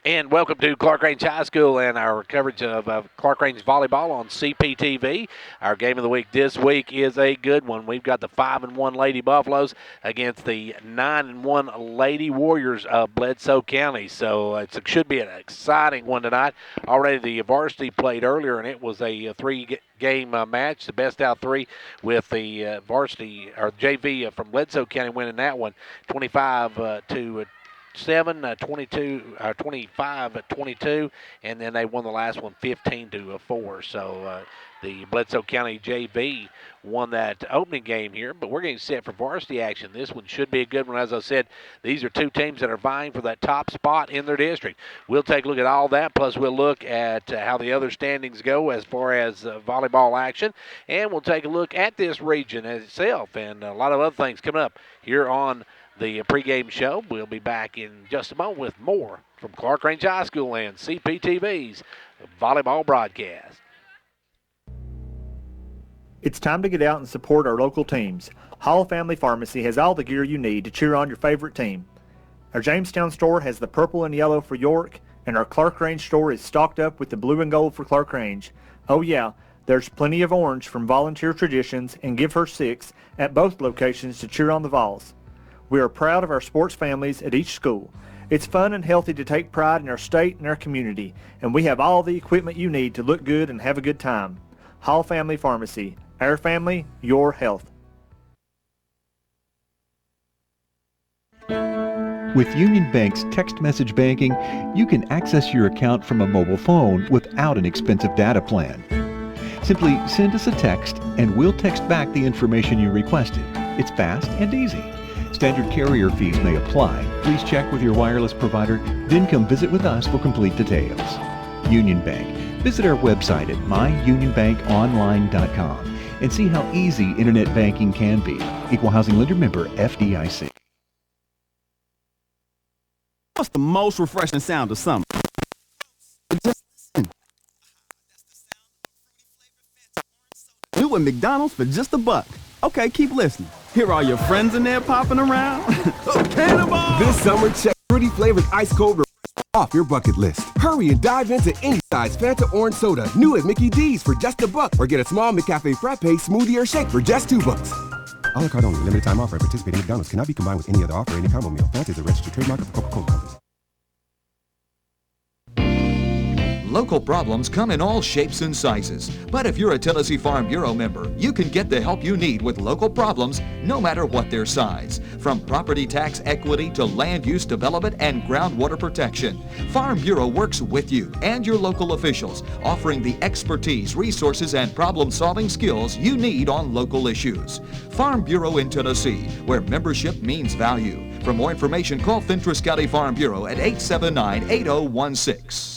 And welcome to Clarkrange High School and our coverage of Clarkrange Volleyball on CPTV. Our game of the week this week is a good one. We've got the 5-1 Lady Buffaloes against the 9-1 Lady Warriors of Bledsoe County. So it should be an exciting one tonight. Already the varsity played earlier, and it was a three-game match, the best out three, with the varsity or JV from Bledsoe County winning that one 25 to 25-22, and then they won the last one 15-4. So the Bledsoe County JV won that opening game here, but we're getting set for varsity action. This one should be a good one. As I said, these are two teams that are vying for that top spot in their district. We'll take a look at all that, plus we'll look at how the other standings go as far as volleyball action, and we'll take a look at this region itself and a lot of other things coming up here on the pregame show. We'll be back in just a moment with more from Clarkrange High School and CPTV's volleyball broadcast. It's time to get out and support our local teams. Hall Family Pharmacy has all the gear you need to cheer on your favorite team. Our Jamestown store has the purple and yellow for York, and our Clarkrange store is stocked up with the blue and gold for Clarkrange. Oh yeah, there's plenty of orange from Volunteer Traditions and Give Her Six at both locations to cheer on the Vols. We are proud of our sports families at each school. It's fun and healthy to take pride in our state and our community, and we have all the equipment you need to look good and have a good time. Hall Family Pharmacy. Our family, your health. With Union Bank's text message banking, you can access your account from a mobile phone without an expensive data plan. Simply send us a text and we'll text back the information you requested. It's fast and easy. Standard carrier fees may apply. Please check with your wireless provider, then come visit with us for complete details. Union Bank. Visit our website at myunionbankonline.com and see how easy internet banking can be. Equal Housing Lender Member FDIC. What's the most refreshing sound of summer? Just listen. New at McDonald's for just $1. Okay, keep listening. Hear all your friends in there popping around? Cannonball! This summer, check fruity flavored ice cold off your bucket list. Hurry and dive into any size Fanta orange soda, new at Mickey D's for just $1, or get a small McCafe frappe smoothie or shake for just $2. A la carte only. Limited time offer at participating McDonald's. Cannot be combined with any other offer or any combo meal. Fanta is a registered trademark of the Coca-Cola Company. Local problems come in all shapes and sizes. But if you're a Tennessee Farm Bureau member, you can get the help you need with local problems no matter what their size. From property tax equity to land use development and groundwater protection, Farm Bureau works with you and your local officials, offering the expertise, resources, and problem-solving skills you need on local issues. Farm Bureau in Tennessee, where membership means value. For more information, call Fentress County Farm Bureau at 879-8016.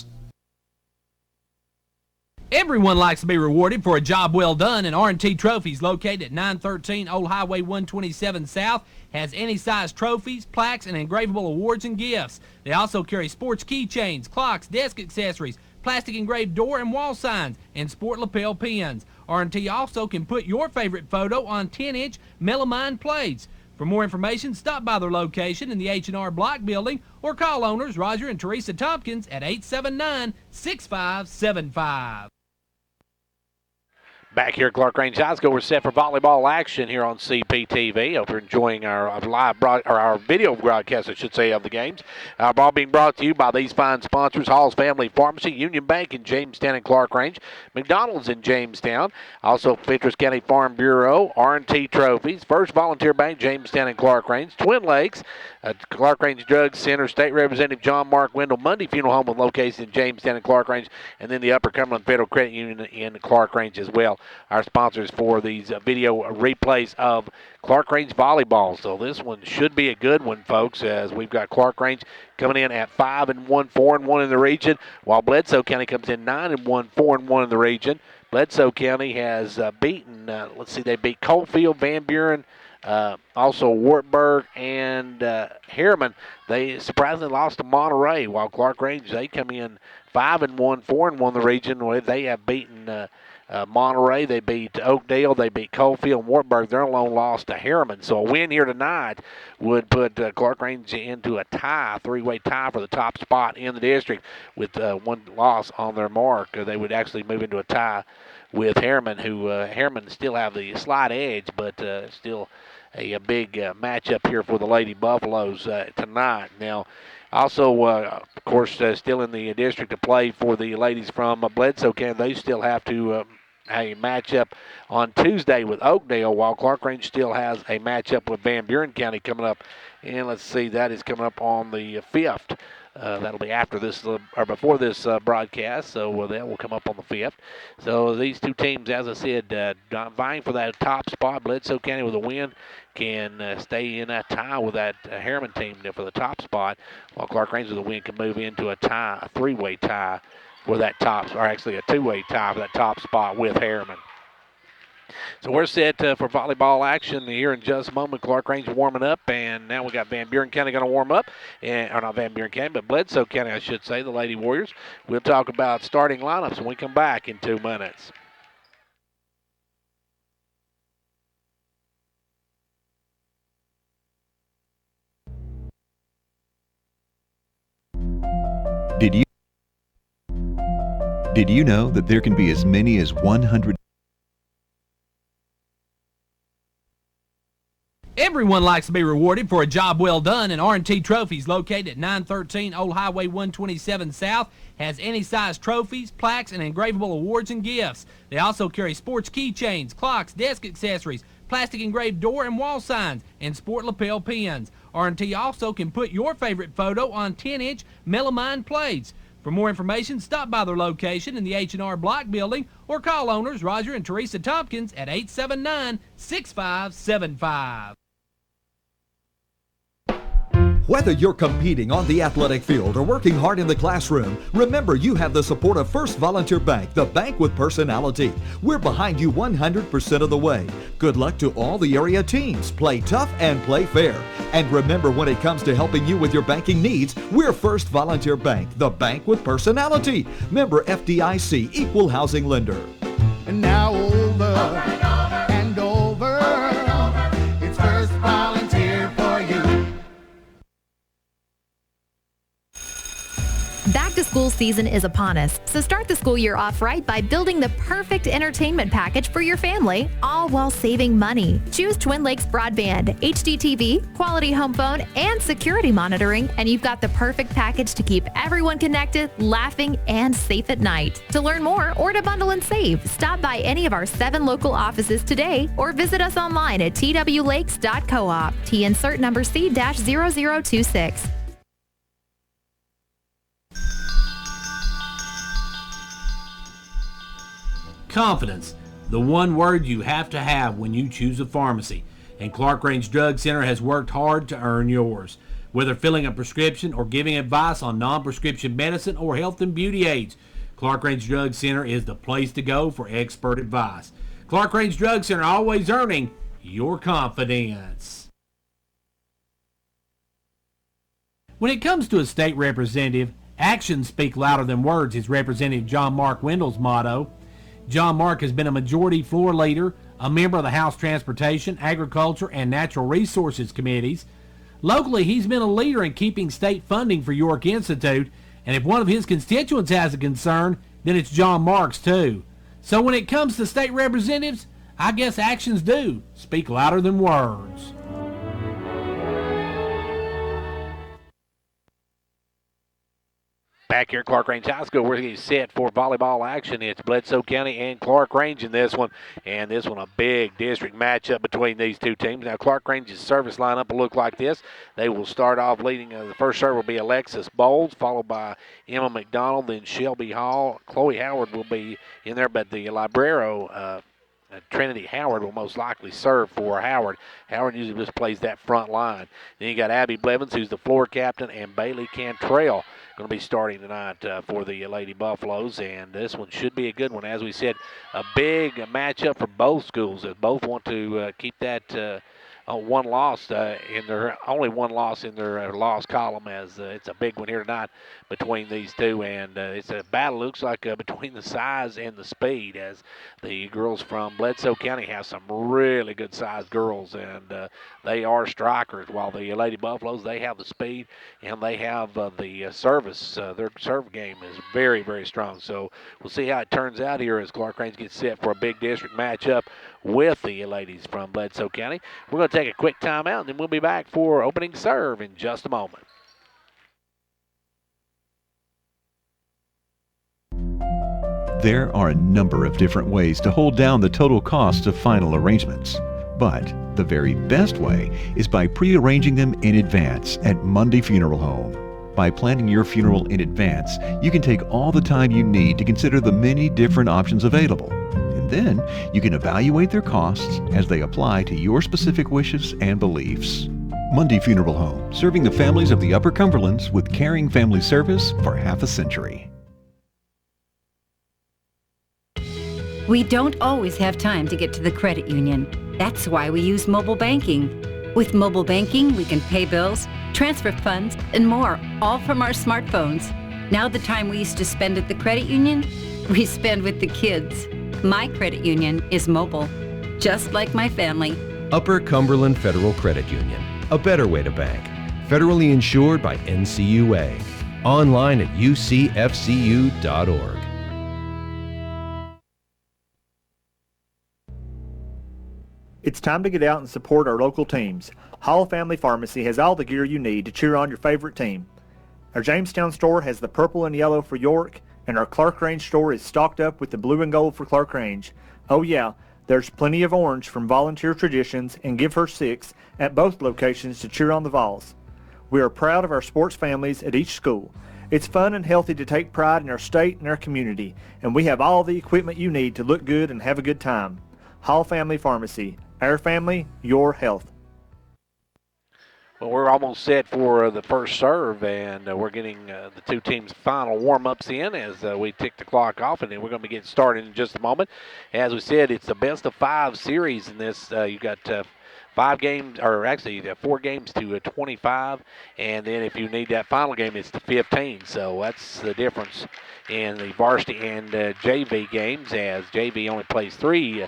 Everyone likes to be rewarded for a job well done, and R&T Trophies, located at 913 Old Highway 127 South, has any size trophies, plaques, and engravable awards and gifts. They also carry sports keychains, clocks, desk accessories, plastic engraved door and wall signs, and sport lapel pins. R&T also can put your favorite photo on 10-inch melamine plates. For more information, stop by their location in the H&R Block Building or call owners Roger and Teresa Tompkins at 879-6575. Back here at Clarkrange High School, we're set for volleyball action here on CPTV. Hope you're enjoying our our video broadcast, I should say, of the games. Our ball being brought to you by these fine sponsors: Hall's Family Pharmacy, Union Bank in Jamestown and Clarkrange, McDonald's in Jamestown, also Fentress County Farm Bureau, R&T Trophies, First Volunteer Bank, Jamestown and Clarkrange, Twin Lakes, Clarkrange Drug Center, State Representative John Mark Wendell, Mundy Funeral Home with locations in Jamestown and Clarkrange, and then the Upper Cumberland Federal Credit Union in Clarkrange as well. Our sponsors for these video replays of Clarkrange Volleyball. So this one should be a good one, folks, as we've got Clarkrange coming in at 5-1, 4-1 in the region, while Bledsoe County comes in 9-1, 4-1 in the region. Bledsoe County has beaten, they beat Coalfield, Van Buren, also Wartburg and Harriman. They surprisingly lost to Monterey, while Clarkrange, they come in 5-1, 4-1 in the region, where they have beaten Monterey. They beat Oakdale. They beat Coalfield and Wartburg. Their lone loss to Harriman. So a win here tonight would put Clarkrange into a tie, three-way tie for the top spot in the district with one loss on their mark. They would actually move into a tie with Harriman, who Harriman still have the slight edge, but still a big matchup here for the Lady Buffaloes tonight. Now, also, of course, still in the district to play for the ladies from Bledsoe County. They still have to a matchup on Tuesday with Oakdale, while Clarkrange still has a matchup with Van Buren County coming up. And let's see, that is coming up on the 5th. That'll be after this or before this broadcast, so that will come up on the 5th. So these two teams, as I said, vying for that top spot. Bledsoe County with a win can stay in that tie with that Harriman team for the top spot, while Clarkrange with a win can move into a tie, a three-way tie for that top, or actually a two-way tie for that top spot with Harriman. So we're set for volleyball action here in just a moment. Clarkrange warming up, and now we got Van Buren County going to warm up, or not Van Buren County, but Bledsoe County, I should say, the Lady Warriors. We'll talk about starting lineups when we come back in 2 minutes. Did you know that there can be as many as 100? Everyone likes to be rewarded for a job well done, and R&T Trophies, located at 913 Old Highway 127 South, has any size trophies, plaques, and engravable awards and gifts. They also carry sports keychains, clocks, desk accessories, plastic engraved door and wall signs, and sport lapel pins. R&T also can put your favorite photo on 10-inch melamine plates. For more information, stop by their location in the H&R Block Building or call owners Roger and Teresa Tompkins at 879-6575. Whether you're competing on the athletic field or working hard in the classroom, remember you have the support of First Volunteer Bank, the bank with personality. We're behind you 100% of the way. Good luck to all the area teams. Play tough and play fair. And remember, when it comes to helping you with your banking needs, we're First Volunteer Bank, the bank with personality. Member FDIC, Equal Housing Lender. And now over and over, it's First Volunteer for you. Back to school season is upon us, so start the school year off right by building the perfect entertainment package for your family, all while saving money. Choose Twin Lakes Broadband, HDTV, quality home phone, and security monitoring, and you've got the perfect package to keep everyone connected, laughing, and safe at night. To learn more or to bundle and save, stop by any of our 7 local offices today or visit us online at twlakes.coop. T insert number C-0026. Confidence, the one word you have to have when you choose a pharmacy. And Clarkrange Drug Center has worked hard to earn yours. Whether filling a prescription or giving advice on non-prescription medicine or health and beauty aids, Clarkrange Drug Center is the place to go for expert advice. Clarkrange Drug Center, always earning your confidence. When it comes to a state representative, actions speak louder than words is Representative John Mark Wendell's motto. John Mark has been a majority floor leader, a member of the House Transportation, Agriculture, and Natural Resources Committees. Locally, he's been a leader in keeping state funding for York Institute, and if one of his constituents has a concern, then it's John Mark's too. So when it comes to state representatives, I guess actions do speak louder than words. Back here at Clarkrange High School, we're getting set for volleyball action. It's Bledsoe County and Clarkrange in this one. And this one, a big district matchup between these two teams. Now, Clarkrange's service lineup will look like this. They will start off leading. The first serve will be Alexis Bowles, followed by Emma McDonald, then Shelby Hall. Chloe Howard will be in there, but the Librero, Trinity Howard will most likely serve for Howard. Howard usually just plays that front line. Then you got Abby Blevins, who's the floor captain, and Bailey Cantrell going to be starting tonight for the Lady Buffaloes. And this one should be a good one. As we said, a big matchup for both schools, as both want to keep that one loss in their only one loss in their loss column, as it's a big one here tonight between these two, and it's a battle, looks like, between the size and the speed, as the girls from Bledsoe County have some really good sized girls, and they are strikers, while the Lady Buffaloes, they have the speed and they have the service. Their serve game is very, very strong, so we'll see how it turns out here as Clarkrange gets set for a big district matchup with the ladies from Bledsoe County. We're going to take a quick timeout, and then we'll be back for opening serve in just a moment. There are a number of different ways to hold down the total cost of final arrangements, but the very best way is by pre-arranging them in advance at Mundy Funeral Home. By planning your funeral in advance, you can take all the time you need to consider the many different options available. And then you can evaluate their costs as they apply to your specific wishes and beliefs. Mundy Funeral Home, serving the families of the Upper Cumberlands with caring family service for half a century. We don't always have time to get to the credit union. That's why we use mobile banking. With mobile banking, we can pay bills, transfer funds, and more, all from our smartphones. Now the time we used to spend at the credit union, we spend with the kids. My credit union is mobile, just like my family. Upper Cumberland Federal Credit Union, a better way to bank. Federally insured by NCUA. Online at ucfcu.org. It's time to get out and support our local teams. Hall Family Pharmacy has all the gear you need to cheer on your favorite team. Our Jamestown store has the purple and yellow for York, and our Clarkrange store is stocked up with the blue and gold for Clarkrange. Oh yeah, there's plenty of orange from Volunteer Traditions and Give Her 6 at both locations to cheer on the Vols. We are proud of our sports families at each school. It's fun and healthy to take pride in our state and our community, and we have all the equipment you need to look good and have a good time. Hall Family Pharmacy. Our family, your health. Well, we're almost set for the first serve, and we're getting the two teams' final warm-ups in as we tick the clock off, and then we're going to be getting started in just a moment. As we said, it's the best-of-5 series in this. You've got 5 games, or actually 4 games to 25, and then if you need that final game, it's to 15. So that's the difference in the varsity and JV games, as JV only plays 3.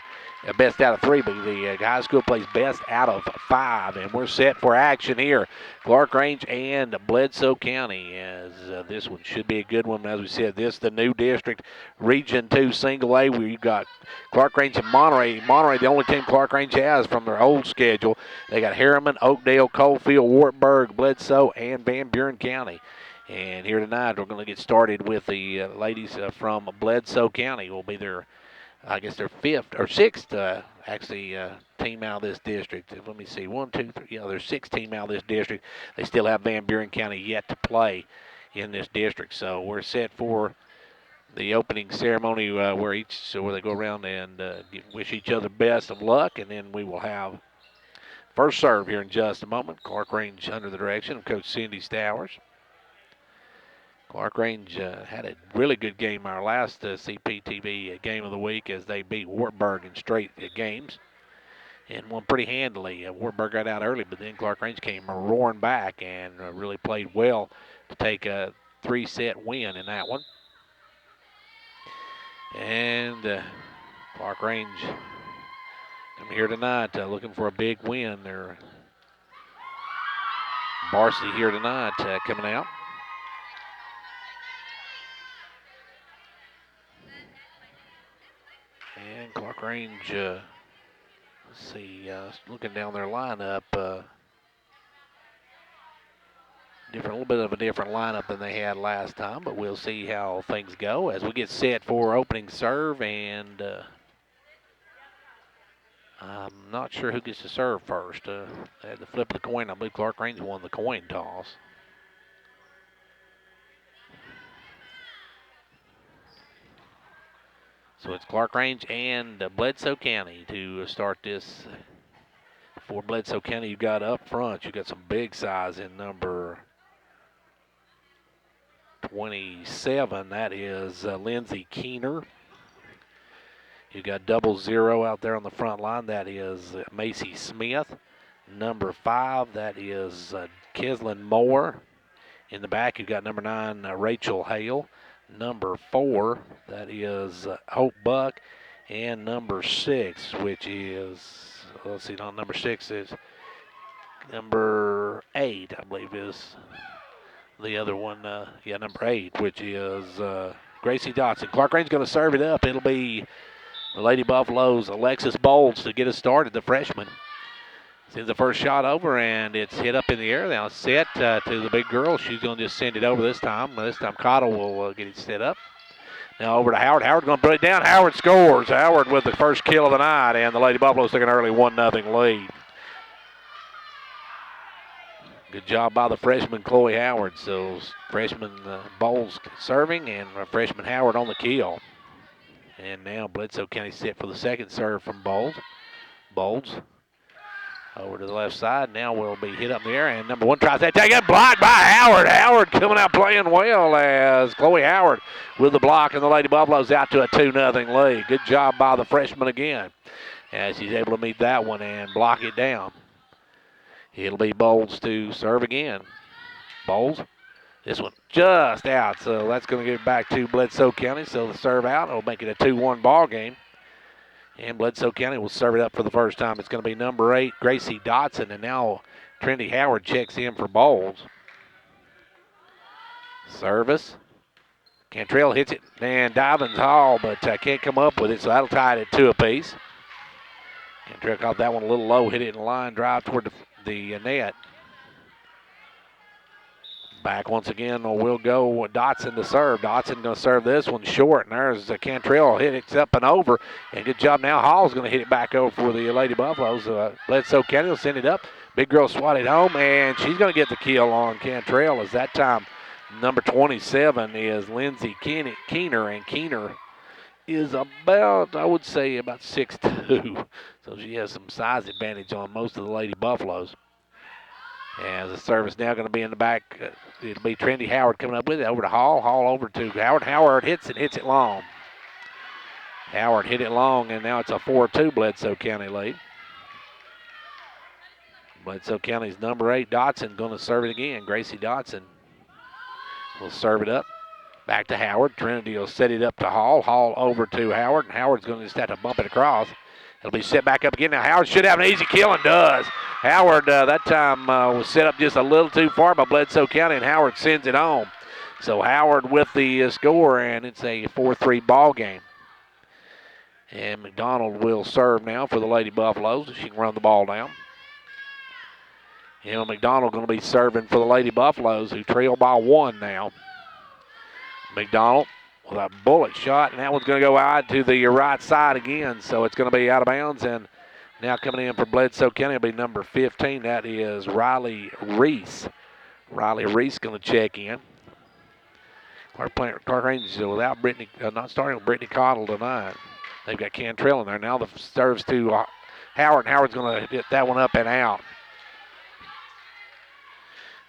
Best out of 3, but the high school plays best out of 5, and we're set for action here. Clarkrange and Bledsoe County, as this one should be a good one. As we said, this the new district, Region 2 Single A, where you've got Clarkrange and Monterey. Monterey, the only team Clarkrange has from their old schedule. They got Harriman, Oakdale, Coalfield, Wartburg, Bledsoe, and Van Buren County. And here tonight, we're going to get started with the ladies from Bledsoe County. Will be their, I guess, their 5th or 6th, team out of this district. Let me see, 1, 2, 3. Yeah, there's 6 team out of this district. They still have Van Buren County yet to play in this district. So we're set for the opening ceremony where they go around and wish each other best of luck, and then we will have first serve here in just a moment. Clarkrange under the direction of Coach Cindy Stowers. Clarkrange had a really good game our last CPTV game of the week as they beat Wartburg in straight games and won pretty handily. Wartburg got out early, but then Clarkrange came roaring back and really played well to take a 3-set win in that one. And Clarkrange coming here tonight looking for a big win. They're varsity here tonight coming out. And Clarkrange, let's see, looking down their lineup, a little bit of a different lineup than they had last time, but we'll see how things go as we get set for opening serve, and I'm not sure who gets to serve first. They had to flip the coin. I believe Clarkrange won the coin toss. So it's Clarkrange and Bledsoe County to start this. For Bledsoe County, you got up front, you got some big size in number 27. That is Lindsey Keener. You got 00 out there on the front line. That is Macy Smith. Number 5, that is Kislin Moore. In the back, you've got number 9, Rachel Hale. Number 4, that is Hope Buck. And number 6, which is, let's see, not number 6, is number 8, I believe is the other one. Number 8, which is Gracie Dotson. Clarkrange going to serve it up. It'll be the Lady Buffaloes' Alexis Bowles to get us started, the freshman. Sends the first shot over, and it's hit up in the air. Now set to the big girl. She's going to just send it over this time. This time Cottle will get it set up. Now over to Howard. Howard's going to put it down. Howard scores. Howard with the first kill of the night, and the Lady Buffaloes took an early 1-0 lead. Good job by the freshman Chloe Howard. So freshman Bowles serving, and freshman Howard on the kill. And now Bledsoe County set for the second serve from Bowles. Bowles over to the left side. Now will be hit up in the air, and number 1 tries that take it, blocked by Howard. Howard coming out playing well as Chloe Howard with the block, and the Lady Buffaloes out to a 2-0 lead. Good job by the freshman again as he's able to meet that one and block it down. It'll be Bowles to serve again. Bowles, this one just out, so that's going to get back to Bledsoe County. So the serve out will make it a 2-1 ball game. And Bledsoe County will serve it up for the first time. It's going to be number 8, Gracie Dotson, and now Trinity Howard checks in for Bowles. Service. Cantrell hits it, and Divins Hall, but can't come up with it, so that'll tie it at 2 apiece. Cantrell caught that one a little low, hit it in the line, drive toward the net. Back once again, we'll go Dotson to serve. Dotson going to serve this one short, and there's Cantrell hit it up and over. And good job now. Hall's going to hit it back over for the Lady Buffaloes. Bledsoe County will send it up. Big girl swatted home, and she's going to get the kill on Cantrell as that time number 27 is Lindsay Keener, and Keener is about, I would say, about 6'2". So she has some size advantage on most of the Lady Buffaloes. As the service now going to be in the back, it'll be Trinity Howard coming up with it. Over to Hall. Hall over to Howard. Howard hits it long. Howard hit it long, and now it's a 4-2 Bledsoe County lead. Bledsoe County's number 8, Dotson, going to serve it again. Gracie Dotson will serve it up. Back to Howard. Trinity will set it up to Hall. Hall over to Howard, and Howard's going to just have to bump it across. It'll be set back up again. Now Howard should have an easy kill and does. Howard that time was set up just a little too far by Bledsoe County, and Howard sends it home. So Howard with the score, and it's a 4-3 ball game. And McDonald will serve now for the Lady Buffaloes. She can run the ball down. McDonald going to be serving for the Lady Buffaloes, who trail by 1 now. McDonald with a bullet shot, and that one's going to go out to the right side again, so it's going to be out of bounds. And now coming in for Bledsoe County will be number 15. That is Riley Reese. Riley Reese going to check in. Clarkrange without Brittany, not starting with Brittany Cottle tonight. They've got Cantrell in there. Now the serves to Howard, and Howard's going to hit that one up and out.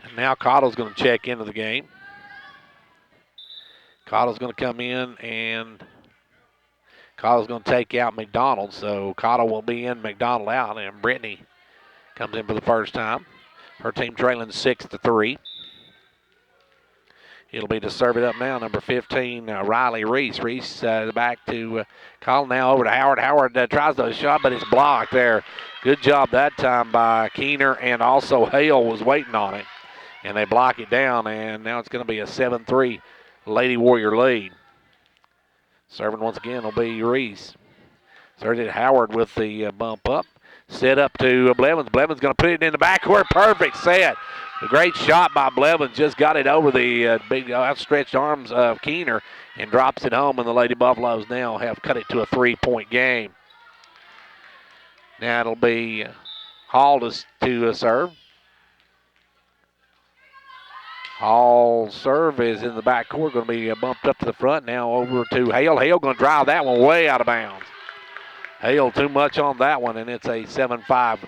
And now Cottle's going to check into the game. Cottle's going to come in, and Cottle's going to take out McDonald. So Cottle will be in, McDonald out, and Brittany comes in for the first time. Her team trailing 6-3. It'll be to serve it up now, number 15, Riley Reese. Reese back to Cottle, now over to Howard. Howard tries the shot, but it's blocked there. Good job that time by Keener, and also Hale was waiting on it. And they block it down, and now it's going to be a 7-3 Lady Warrior lead. Serving once again will be Reese. Serves it Howard with the bump up. Set up to Blevins. Blevins going to put it in the backcourt. Perfect set. A great shot by Blevins. Just got it over the big outstretched arms of Keener and drops it home, and the Lady Buffaloes now have cut it to a 3-point game. Now it'll be Hall to serve. Hall's serve is in the backcourt, going to be bumped up to the front. Now over to Hale. Hale going to drive that one way out of bounds. Hale too much on that one, and it's a 7-5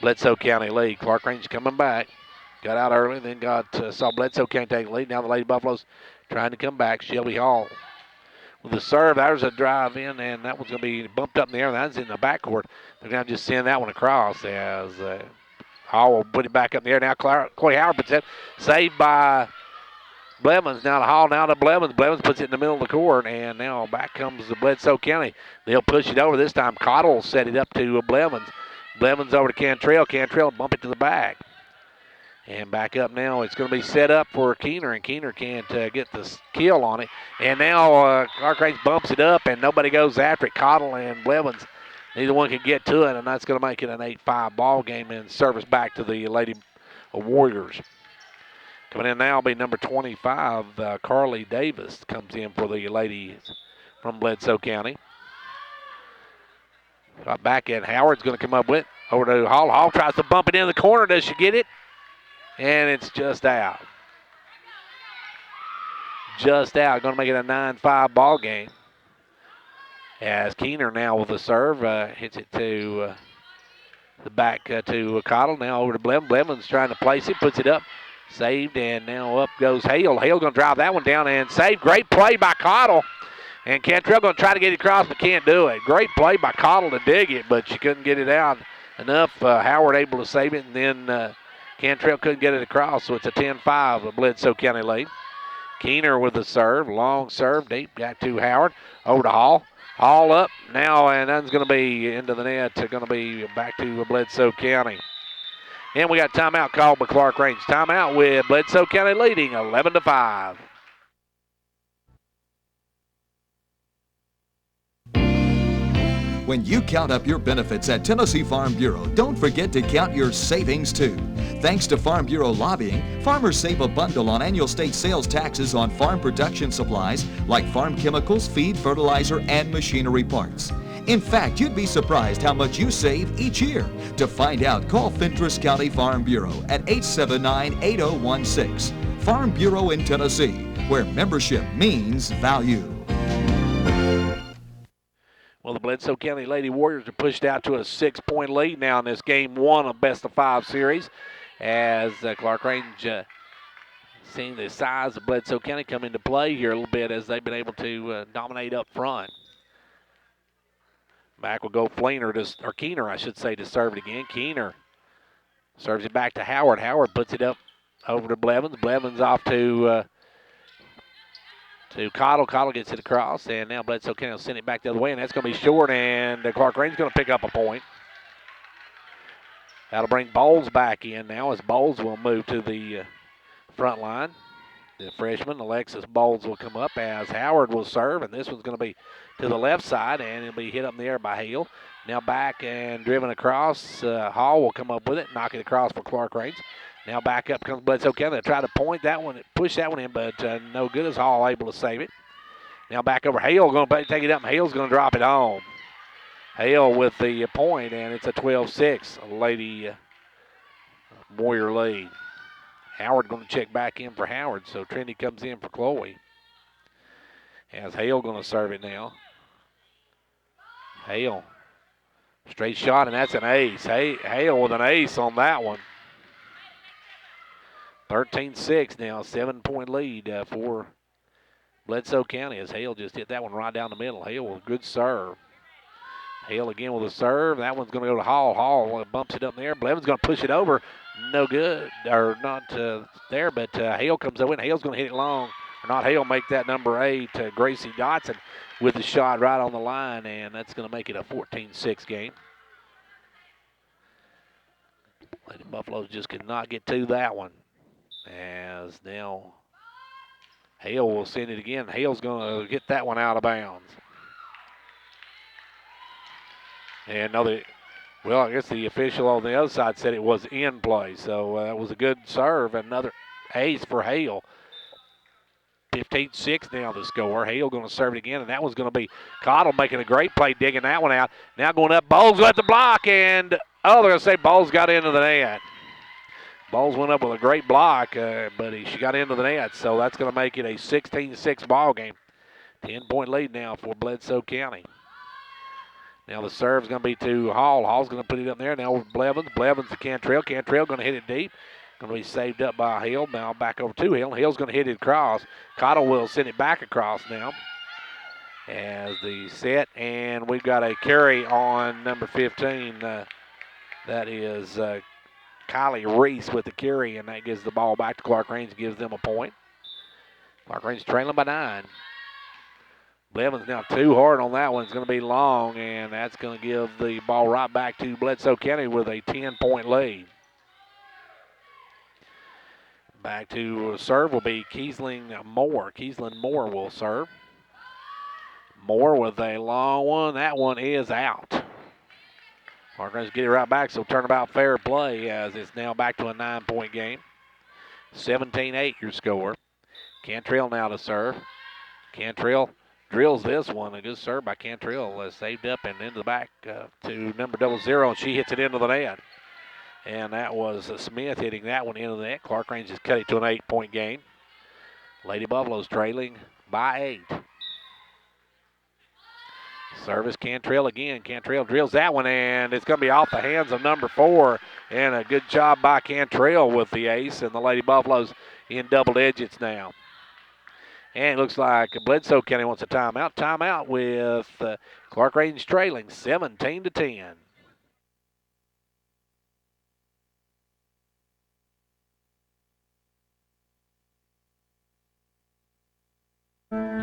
Bledsoe County lead. Clarkrange coming back. Got out early, then saw Bledsoe County take the lead. Now the Lady Buffaloes trying to come back. Shelby Hall with the serve. There's a drive in, and that one's going to be bumped up in the air. That's in the backcourt. They're going to just send that one across as Hall will put it back up in the air. Now Clay Howard puts it. Saved by Blevins. Now to Hall, now to Blevins. Blevins puts it in the middle of the court, and now back comes the Bledsoe County. They'll push it over. This time Cottle will set it up to Blevins. Blevins over to Cantrell. Cantrell bump it to the back. And back up now, it's going to be set up for Keener, and Keener can't get the kill on it. And now Clarkrange bumps it up, and nobody goes after it. Cottle and Blevins, neither one can get to it, and that's going to make it an 8-5 ball game and service back to the Lady Warriors. Coming in now will be number 25, Carly Davis, comes in for the ladies from Bledsoe County. Got back in. Howard's going to come up with it. Over to Hall. Hall tries to bump it in the corner. Does she get it? And it's just out. Just out. Going to make it a 9-5 ball game. As Keener now with the serve. Hits it to the back to Cottle. Now over to Blevins. Blevins trying to place it. Puts it up. Saved. And now up goes Hale. Hale going to drive that one down and save. Great play by Cottle. And Cantrell going to try to get it across but can't do it. Great play by Cottle to dig it, but she couldn't get it out enough. Howard able to save it, and then Cantrell couldn't get it across, so it's a 10-5 of Bledsoe County lead. Keener with the serve, long serve, deep, back to Howard, over to Hall. Hall up now, and that's going to be into the net. Going to be back to Bledsoe County. And we got timeout called by Clarkrange. Timeout with Bledsoe County leading 11-5. When you count up your benefits at Tennessee Farm Bureau, don't forget to count your savings too. Thanks to Farm Bureau lobbying, farmers save a bundle on annual state sales taxes on farm production supplies like farm chemicals, feed, fertilizer, and machinery parts. In fact, you'd be surprised how much you save each year. To find out, call Fentress County Farm Bureau at 879-8016. Farm Bureau in Tennessee, where membership means value. Well, the Bledsoe County Lady Warriors are pushed out to a 6-point lead now in this game 1 of best-of-5 series as Clarkrange seeing the size of Bledsoe County come into play here a little bit as they've been able to dominate up front. Back will go Keener, I should say, to serve it again. Keener serves it back to Howard. Howard puts it up over to Blevins. Blevins off to Cottle. Cottle gets it across, and now Bledsoe County will send it back the other way, and that's going to be short, and Clarkrange is going to pick up a point. That'll bring Bowles back in now as Bowles will move to the front line. The freshman, Alexis Bowles, will come up as Howard will serve, and this one's going to be to the left side, and it'll be hit up in the air by Hale. Now back and driven across. Hall will come up with it, knock it across for Clarkrange. Now back up comes Bledsoe County. They try to point that one, push that one in, but no good as Hall able to save it. Now back over. Hale going to take it up, and Hale's going to drop it home. Hale with the point, and it's a 12-6 Lady Warrior lead. Howard going to check back in for Howard, so Trinity comes in for Chloe. As Hale going to serve it now. Hale. Straight shot, and that's an ace. Hale with an ace on that one. 13-6 now, 7-point lead for Bledsoe County as Hale just hit that one right down the middle. Hale with a good serve. Hale again with a serve. That one's going to go to Hall. Hall bumps it up in the air. Blevins going to push it over. No good, or not there, but Hale comes over, and Hale's going to hit it long. Or not Hale, make that number 8, Gracie Dotson with the shot right on the line, and that's going to make it a 14-6 game. Lady Buffaloes just could not get to that one. As now Hale will send it again. Hale's going to get that one out of bounds. And I guess the official on the other side said it was in play. So that was a good serve. Another ace for Hale. 15-6 now the score. Hale going to serve it again, and that one's going to be Cottle making a great play, digging that one out. Now going up, Bowles at the block, and they're going to say Bowles got into the net. Bowles went up with a great block, but she got into the net, so that's going to make it a 16-6 ball game. 10-point lead now for Bledsoe County. Now the serve's going to be to Hall. Hall's going to put it up there. Now with Blevins. Blevins to Cantrell. Cantrell going to hit it deep. Going to be saved up by Hale. Now back over to Hale. Hale's going to hit it across. Cottle will send it back across now. as the set, and we've got a carry on number 15. That is Kylie Reese with the carry, and that gives the ball back to Clarkrange, gives them a point. Clarkrange trailing by 9. Blevins now too hard on that one. It's going to be long, and that's going to give the ball right back to Bledsoe County with a 10-point lead. Back to serve will be Kiesling Moore. Kiesling Moore will serve. Moore with a long one. That one is out. Clarkrange get it right back, so turnabout fair play as it's now back to a 9-point game. 17-8 your score. Cantrell now to serve. Cantrell drills this one. A good serve by Cantrell. Saved up and into the back to number 00, and she hits it into the net. And that was Smith hitting that one into the net. Clarkrange has cut it to an 8-point game. Lady Buffaloes trailing by 8. Service Cantrell again. Cantrell drills that one, and it's going to be off the hands of number 4. And a good job by Cantrell with the ace, and the Lady Buffaloes in double digits now. And it looks like Bledsoe County wants a timeout. Timeout with Clarkrange trailing 17-10.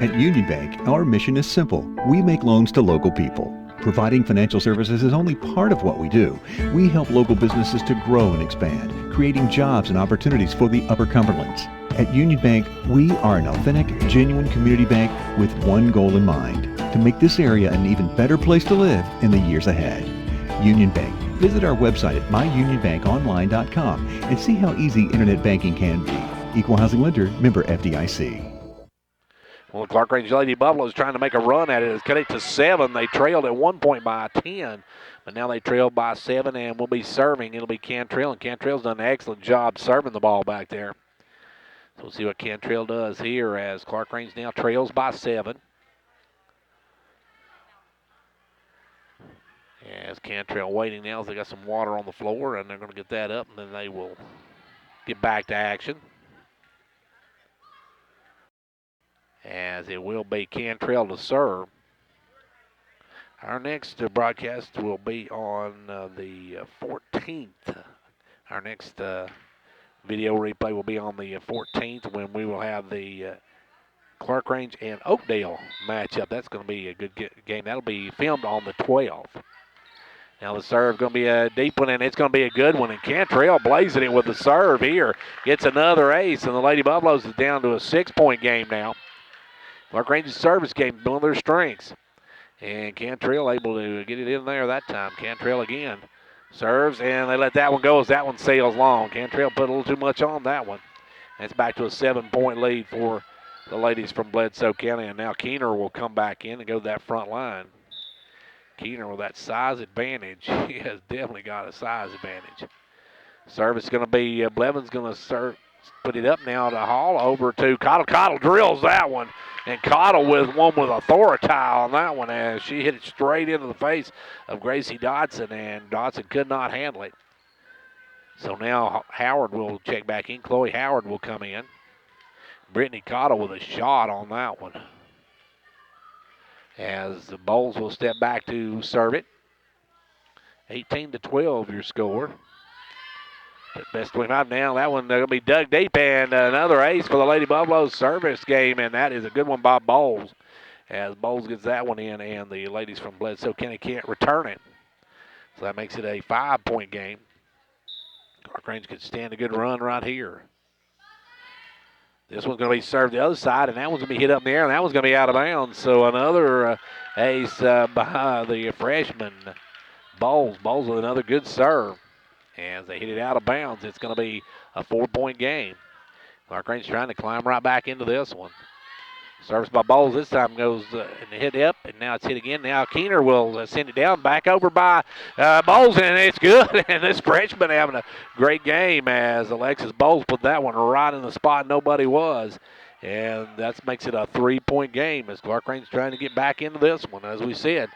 At Union Bank, our mission is simple. We make loans to local people. Providing financial services is only part of what we do. We help local businesses to grow and expand, creating jobs and opportunities for the Upper Cumberlands. At Union Bank, we are an authentic, genuine community bank with one goal in mind, to make this area an even better place to live in the years ahead. Union Bank. Visit our website at myunionbankonline.com and see how easy internet banking can be. Equal housing lender, member FDIC. Well, the Clarkrange Lady Buffaloes trying to make a run at it. It's cut it to 7. They trailed at one point by 10, but now they trail by 7 and will be serving. It'll be Cantrell, and Cantrell's done an excellent job serving the ball back there. So we'll see what Cantrell does here as Clarkrange now trails by 7. As Cantrell waiting now, they got some water on the floor, and they're going to get that up, and then they will get back to action. As it will be Cantrell to serve. Our next broadcast will be on the 14th. Our next video replay will be on the 14th when we will have the Clarkrange and Oakdale matchup. That's going to be a good game. That'll be filmed on the 12th. Now the serve going to be a deep one, and it's going to be a good one. And Cantrell blazing it with the serve here. Gets another ace, and the Lady Buffaloes is down to a 6-point game now. Clarkrange's service game, one of their strengths. And Cantrell able to get it in there that time. Cantrell again serves, and they let that one go as that one sails long. Cantrell put a little too much on that one. And it's back to a 7-point lead for the ladies from Bledsoe County. And now Keener will come back in and go to that front line. Keener with that size advantage. He has definitely got a size advantage. Service going to be, Blevins going to put it up now to Hall over to Cottle. Cottle drills that one. And Cottle with one with authority on that one as she hit it straight into the face of Gracie Dodson, and Dodson could not handle it. So now Howard will check back in. Chloe Howard will come in. Brittany Cottle with a shot on that one. As the Bowles will step back to serve it. 18-12 your score. Best 25 now. That one going to be dug deep, and another ace for the Lady Buffaloes service game, and that is a good one by Bowles. As Bowles gets that one in, and the ladies from Bledsoe County can't return it. So that makes it a 5-point game. Clarkrange could stand a good run right here. This one's going to be served the other side, and that one's going to be hit up in the air, and that one's going to be out of bounds. So another ace by the freshman, Bowles. Bowles with another good serve. As they hit it out of bounds, it's going to be a 4-point game. Clarkrange trying to climb right back into this one. Service by Bowles this time goes and hit up, and now it's hit again. Now Keener will send it down, back over by Bowles, and it's good. And this freshman having a great game as Alexis Bowles put that one right in the spot nobody was. And that makes it a 3-point game as Clarkrange trying to get back into this one. As we said,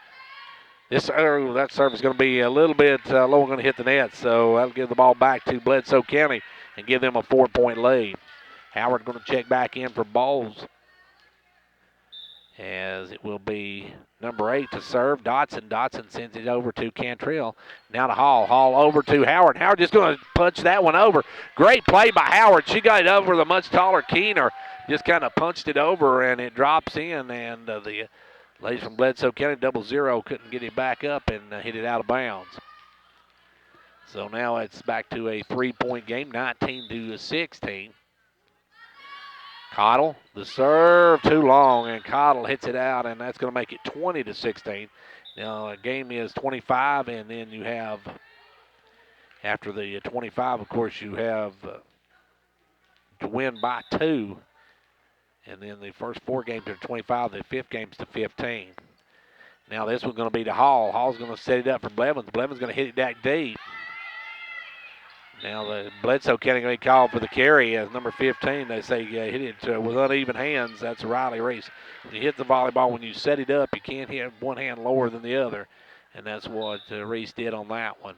that serve is going to be a little bit low, going to hit the net, so that'll give the ball back to Bledsoe County and give them a 4-point lead. Howard going to check back in for Bowles. as it will be number 8 to serve. Dotson. Dotson sends it over to Cantrell. Now to Hall. Hall over to Howard. Howard just going to punch that one over. Great play by Howard. She got it over the much taller Keener. Just kind of punched it over, and it drops in, and the ladies from Bledsoe County 0-0 couldn't get it back up and hit it out of bounds. So now it's back to a 3-point game, 19-16. Cottle, the serve too long, and Cottle hits it out, and that's going to make it 20-16. Now, the game is 25, and then you have, after the 25, of course, you have to win by 2. And then the first 4 games are 25, the 5th game's to 15. Now this one's going to be to Hall. Hall's going to set it up for Blevins. Blevins going to hit it back deep. Now the Bledsoe County going to be called for the carry as number 15. They say hit it with uneven hands. That's Riley Reese. When you hit the volleyball, when you set it up, you can't hit one hand lower than the other. And that's what Reese did on that one.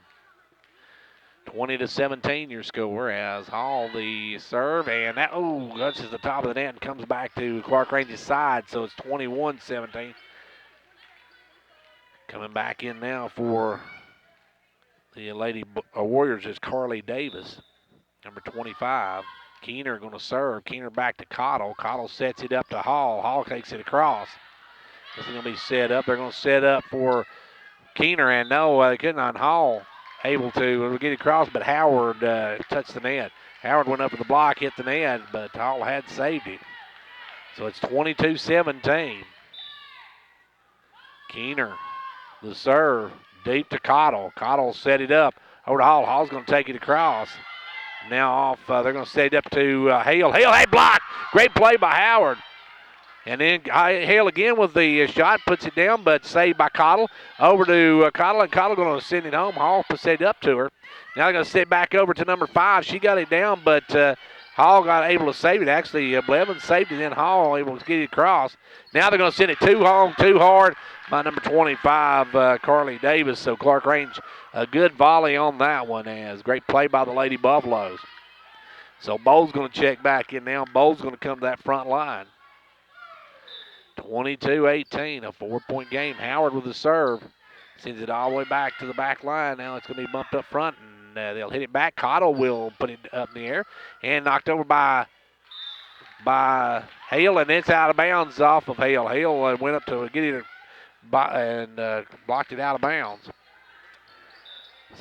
20-17 your score as Hall the serve, and that touches the top of the net and comes back to Clarkrange's side, so it's 21-17. Coming back in now for the Lady Warriors is Carly Davis, number 25. Keener going to serve. Keener back to Cottle. Cottle sets it up to Hall. Hall takes it across. This is going to be set up. They're going to set up for Keener, and no, they couldn't on Hall. Able to get it across, but Howard touched the net. Howard went up to the block, hit the net, but Hall had saved it. So it's 22-17. Keener, the serve, deep to Cottle. Cottle set it up over to Hall. Hall's going to take it across. Now off, they're going to set it up to Hale. Hale had blocked. Great play by Howard. And then Hale again with the shot, puts it down, but saved by Cottle. Over to Cottle, and Cottle going to send it home. Hall set it up to her. Now they're going to sit back over to number 5. She got it down, but Hall got able to save it. Actually, Blevins saved it, then Hall able to get it across. Now they're going to send it too hard by number 25, Carly Davis. So Clarkrange, a good volley on that one, as great play by the Lady Buffaloes. So Bowles going to check back in now. Bowles going to come to that front line. 22-18, a 4-point game. Howard with the serve. Sends it all the way back to the back line. Now it's going to be bumped up front, and they'll hit it back. Cottle will put it up in the air and knocked over by Hale, and it's out of bounds off of Hale. Hale went up to get it and blocked it out of bounds.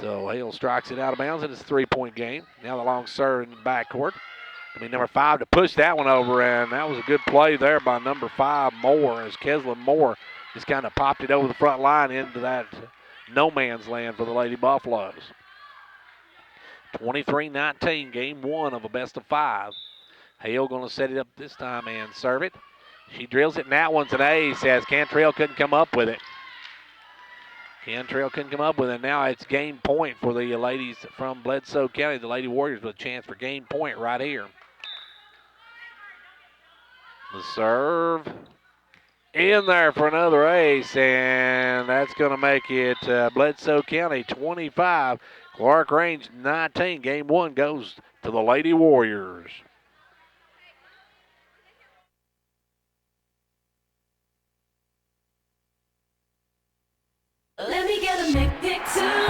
So Hale strikes it out of bounds, and it's a 3-point game. Now the long serve in the backcourt. Number 5 to push that one over, and that was a good play there by number 5, Moore, as Keslin Moore just kind of popped it over the front line into that no man's land for the Lady Buffaloes. 23-19, game 1 of a best of 5. Hale going to set it up this time and serve it. She drills it, and that one's an ace, as Cantrell couldn't come up with it. Cantrell couldn't come up with it. Now it's game point for the ladies from Bledsoe County, the Lady Warriors, with a chance for game point right here. The serve in there for another ace, and that's going to make it Bledsoe County 25, Clarkrange 19. Game 1 goes to the Lady Warriors. Let me get a McPick too.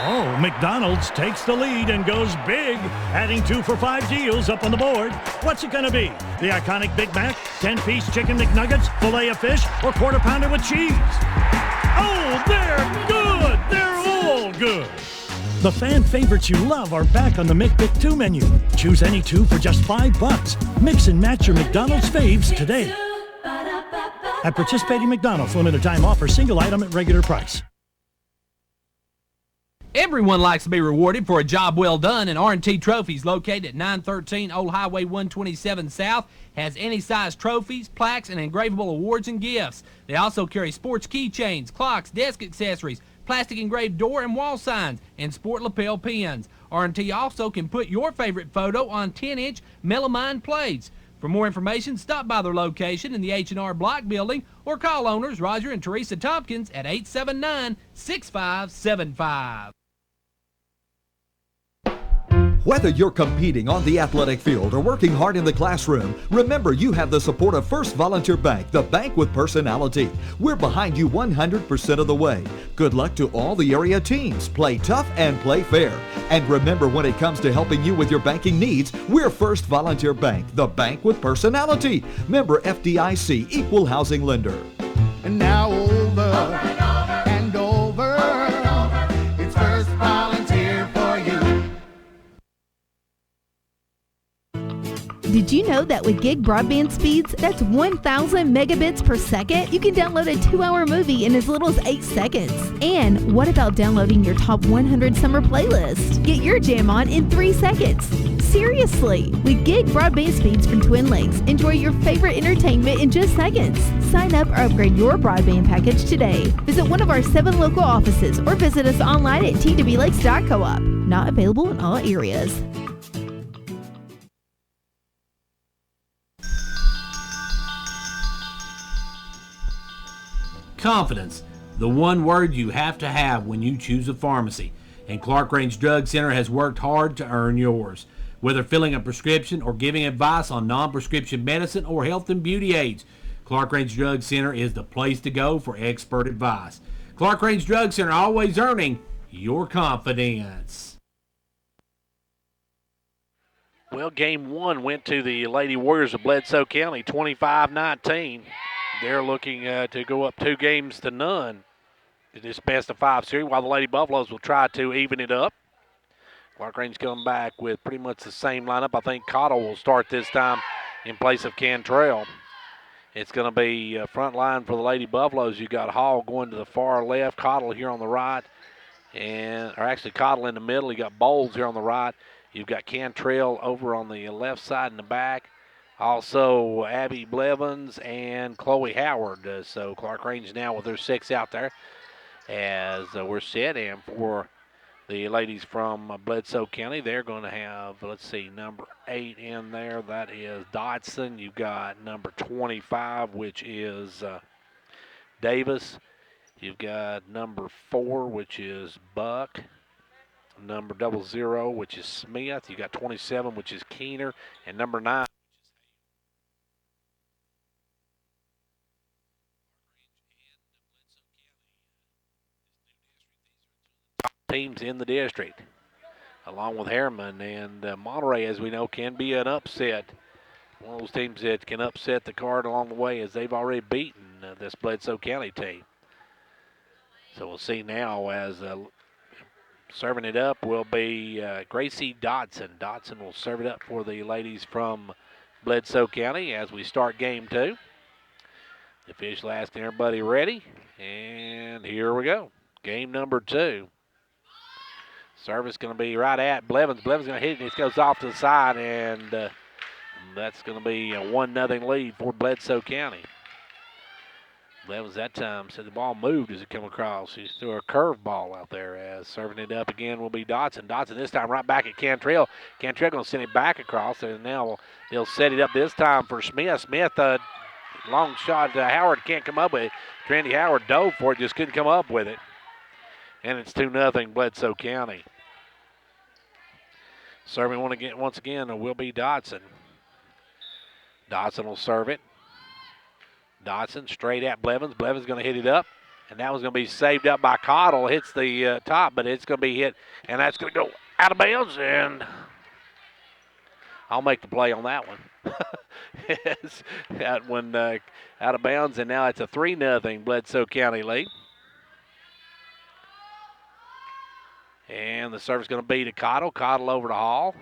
Oh, McDonald's takes the lead and goes big, adding 2 for $5 deals up on the board. What's it going to be? The iconic Big Mac, 10-piece chicken McNuggets, filet of fish, or quarter pounder with cheese? Oh, they're good! They're all good! The fan favorites you love are back on the McPick 2 menu. Choose any 2 for just $5. Mix and match your McDonald's faves today. At participating McDonald's, limited time offer, single item at regular price. Everyone likes to be rewarded for a job well done, and R&T Trophies, located at 913 Old Highway 127 South, has any size trophies, plaques, and engravable awards and gifts. They also carry sports keychains, clocks, desk accessories, plastic engraved door and wall signs, and sport lapel pins. R&T also can put your favorite photo on 10-inch melamine plates. For more information, stop by their location in the H&R Block building or call owners Roger and Teresa Tompkins at 879-6575. Whether you're competing on the athletic field or working hard in the classroom, remember you have the support of First Volunteer Bank, the bank with personality. We're behind you 100% of the way. Good luck to all the area teams. Play tough and play fair. And remember, when it comes to helping you with your banking needs, we're First Volunteer Bank, the bank with personality. Member FDIC, Equal Housing Lender. And now over and over, it's First Volunteer for you. Did you know that with gig broadband speeds, that's 1,000 megabits per second, you can download a 2-hour movie in as little as 8 seconds? And what about downloading your top 100 summer playlist? Get your jam on in 3 seconds. Seriously, with gig broadband speeds from Twin Lakes, enjoy your favorite entertainment in just seconds. Sign up or upgrade your broadband package today. Visit one of our 7 local offices or visit us online at twlakes.coop. Not available in all areas. Confidence, the one word you have to have when you choose a pharmacy. And Clarkrange Drug Center has worked hard to earn yours. Whether filling a prescription or giving advice on non-prescription medicine or health and beauty aids, Clarkrange Drug Center is the place to go for expert advice. Clarkrange Drug Center, always earning your confidence. Well, game 1 went to the Lady Warriors of Bledsoe County, 25-19. They're looking to go up 2-0 in this best-of-5 series, while the Lady Buffaloes will try to even it up. Clarkrange coming back with pretty much the same lineup. I think Cottle will start this time in place of Cantrell. It's going to be front line for the Lady Buffaloes. You got Hall going to the far left, Cottle here on the right, or actually Cottle in the middle. You got Bowles here on the right. You've got Cantrell over on the left side in the back. Also, Abby Blevins and Chloe Howard. So Clarkrange now with their 6 out there as we're set. And for the ladies from Bledsoe County, they're going to have, let's see, number 8 in there. That is Dodson. You've got number 25, which is Davis. You've got number 4, which is Buck. Number 00, which is Smith. You've got 27, which is Keener. And number 9. Teams in the district, along with Harriman and Monterey, as we know, can be an upset. One of those teams that can upset the card along the way, as they've already beaten this Bledsoe County team. So we'll see now as serving it up will be Gracie Dodson. Dodson will serve it up for the ladies from Bledsoe County as we start game 2. The official asking everybody ready, and here we go. Game number 2. Service going to be right at Blevins. Blevins going to hit it, and it goes off to the side, and that's going to be a 1-0 lead for Bledsoe County. Blevins that time said the ball moved as it came across. She threw a curve ball out there as serving it up again will be Dodson. Dodson this time right back at Cantrell. Cantrell going to send it back across, and now they'll set it up this time for Smith. Smith, long shot. Howard can't come up with it. Trendy Howard dove for it, just couldn't come up with it. And it's 2-0 Bledsoe County. Serving once again will be Dodson. Dodson will serve it. Dodson straight at Blevins. Blevins going to hit it up. And that was going to be saved up by Cottle. Hits the top, but it's going to be hit. And that's going to go out of bounds. And I'll make the play on that one. That one out of bounds. And now it's a 3-0 Bledsoe County lead. And the service going to be to Cottle. Cottle over to Hall.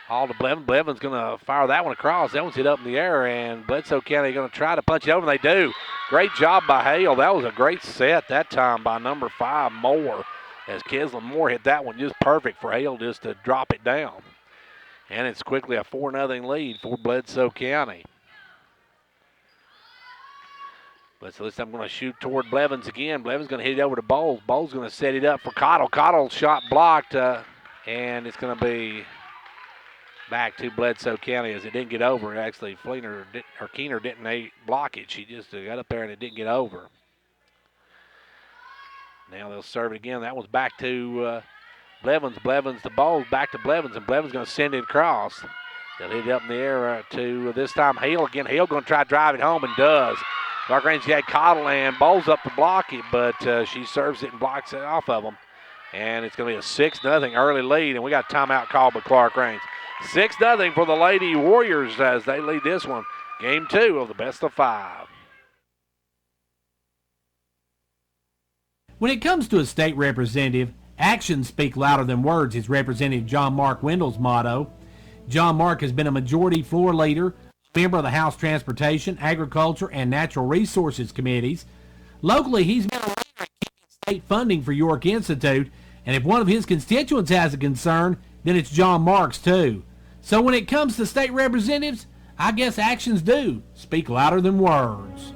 Hall to Blevins. Blevins going to fire that one across. That one's hit up in the air, and Bledsoe County going to try to punch it over, and they do. Great job by Hale. That was a great set that time by number 5, Moore, as Keslin Moore hit that one just perfect for Hale just to drop it down. And it's quickly a 4-0 lead for Bledsoe County. So this time I'm going to shoot toward Blevins again. Blevins going to hit it over to Bowles. Bowles going to set it up for Cottle. Cottle shot blocked, and it's going to be back to Bledsoe County as it didn't get over. Actually, Keener didn't block it. She just got up there and it didn't get over. Now they'll serve it again. That was back to Blevins to Bowles, back to Blevins, and Blevins going to send it across. They'll hit it up in the air to this time Hale again. Hale going to try to drive it home and does. Clarkrange got Cottle and Bowles up to block it, but she serves it and blocks it off of them. And it's going to be a 6-0 early lead, and we got a timeout called by Clarkrange. 6-0 for the Lady Warriors as they lead this one. Game 2 of the best of 5. When it comes to a state representative, actions speak louder than words is Representative John Mark Wendell's motto. John Mark has been a majority floor leader, member of the House Transportation, Agriculture, and Natural Resources Committees. Locally, he's been a leader in keeping state funding for York Institute, and if one of his constituents has a concern, then it's John Mark's too. So when it comes to state representatives, I guess actions do speak louder than words.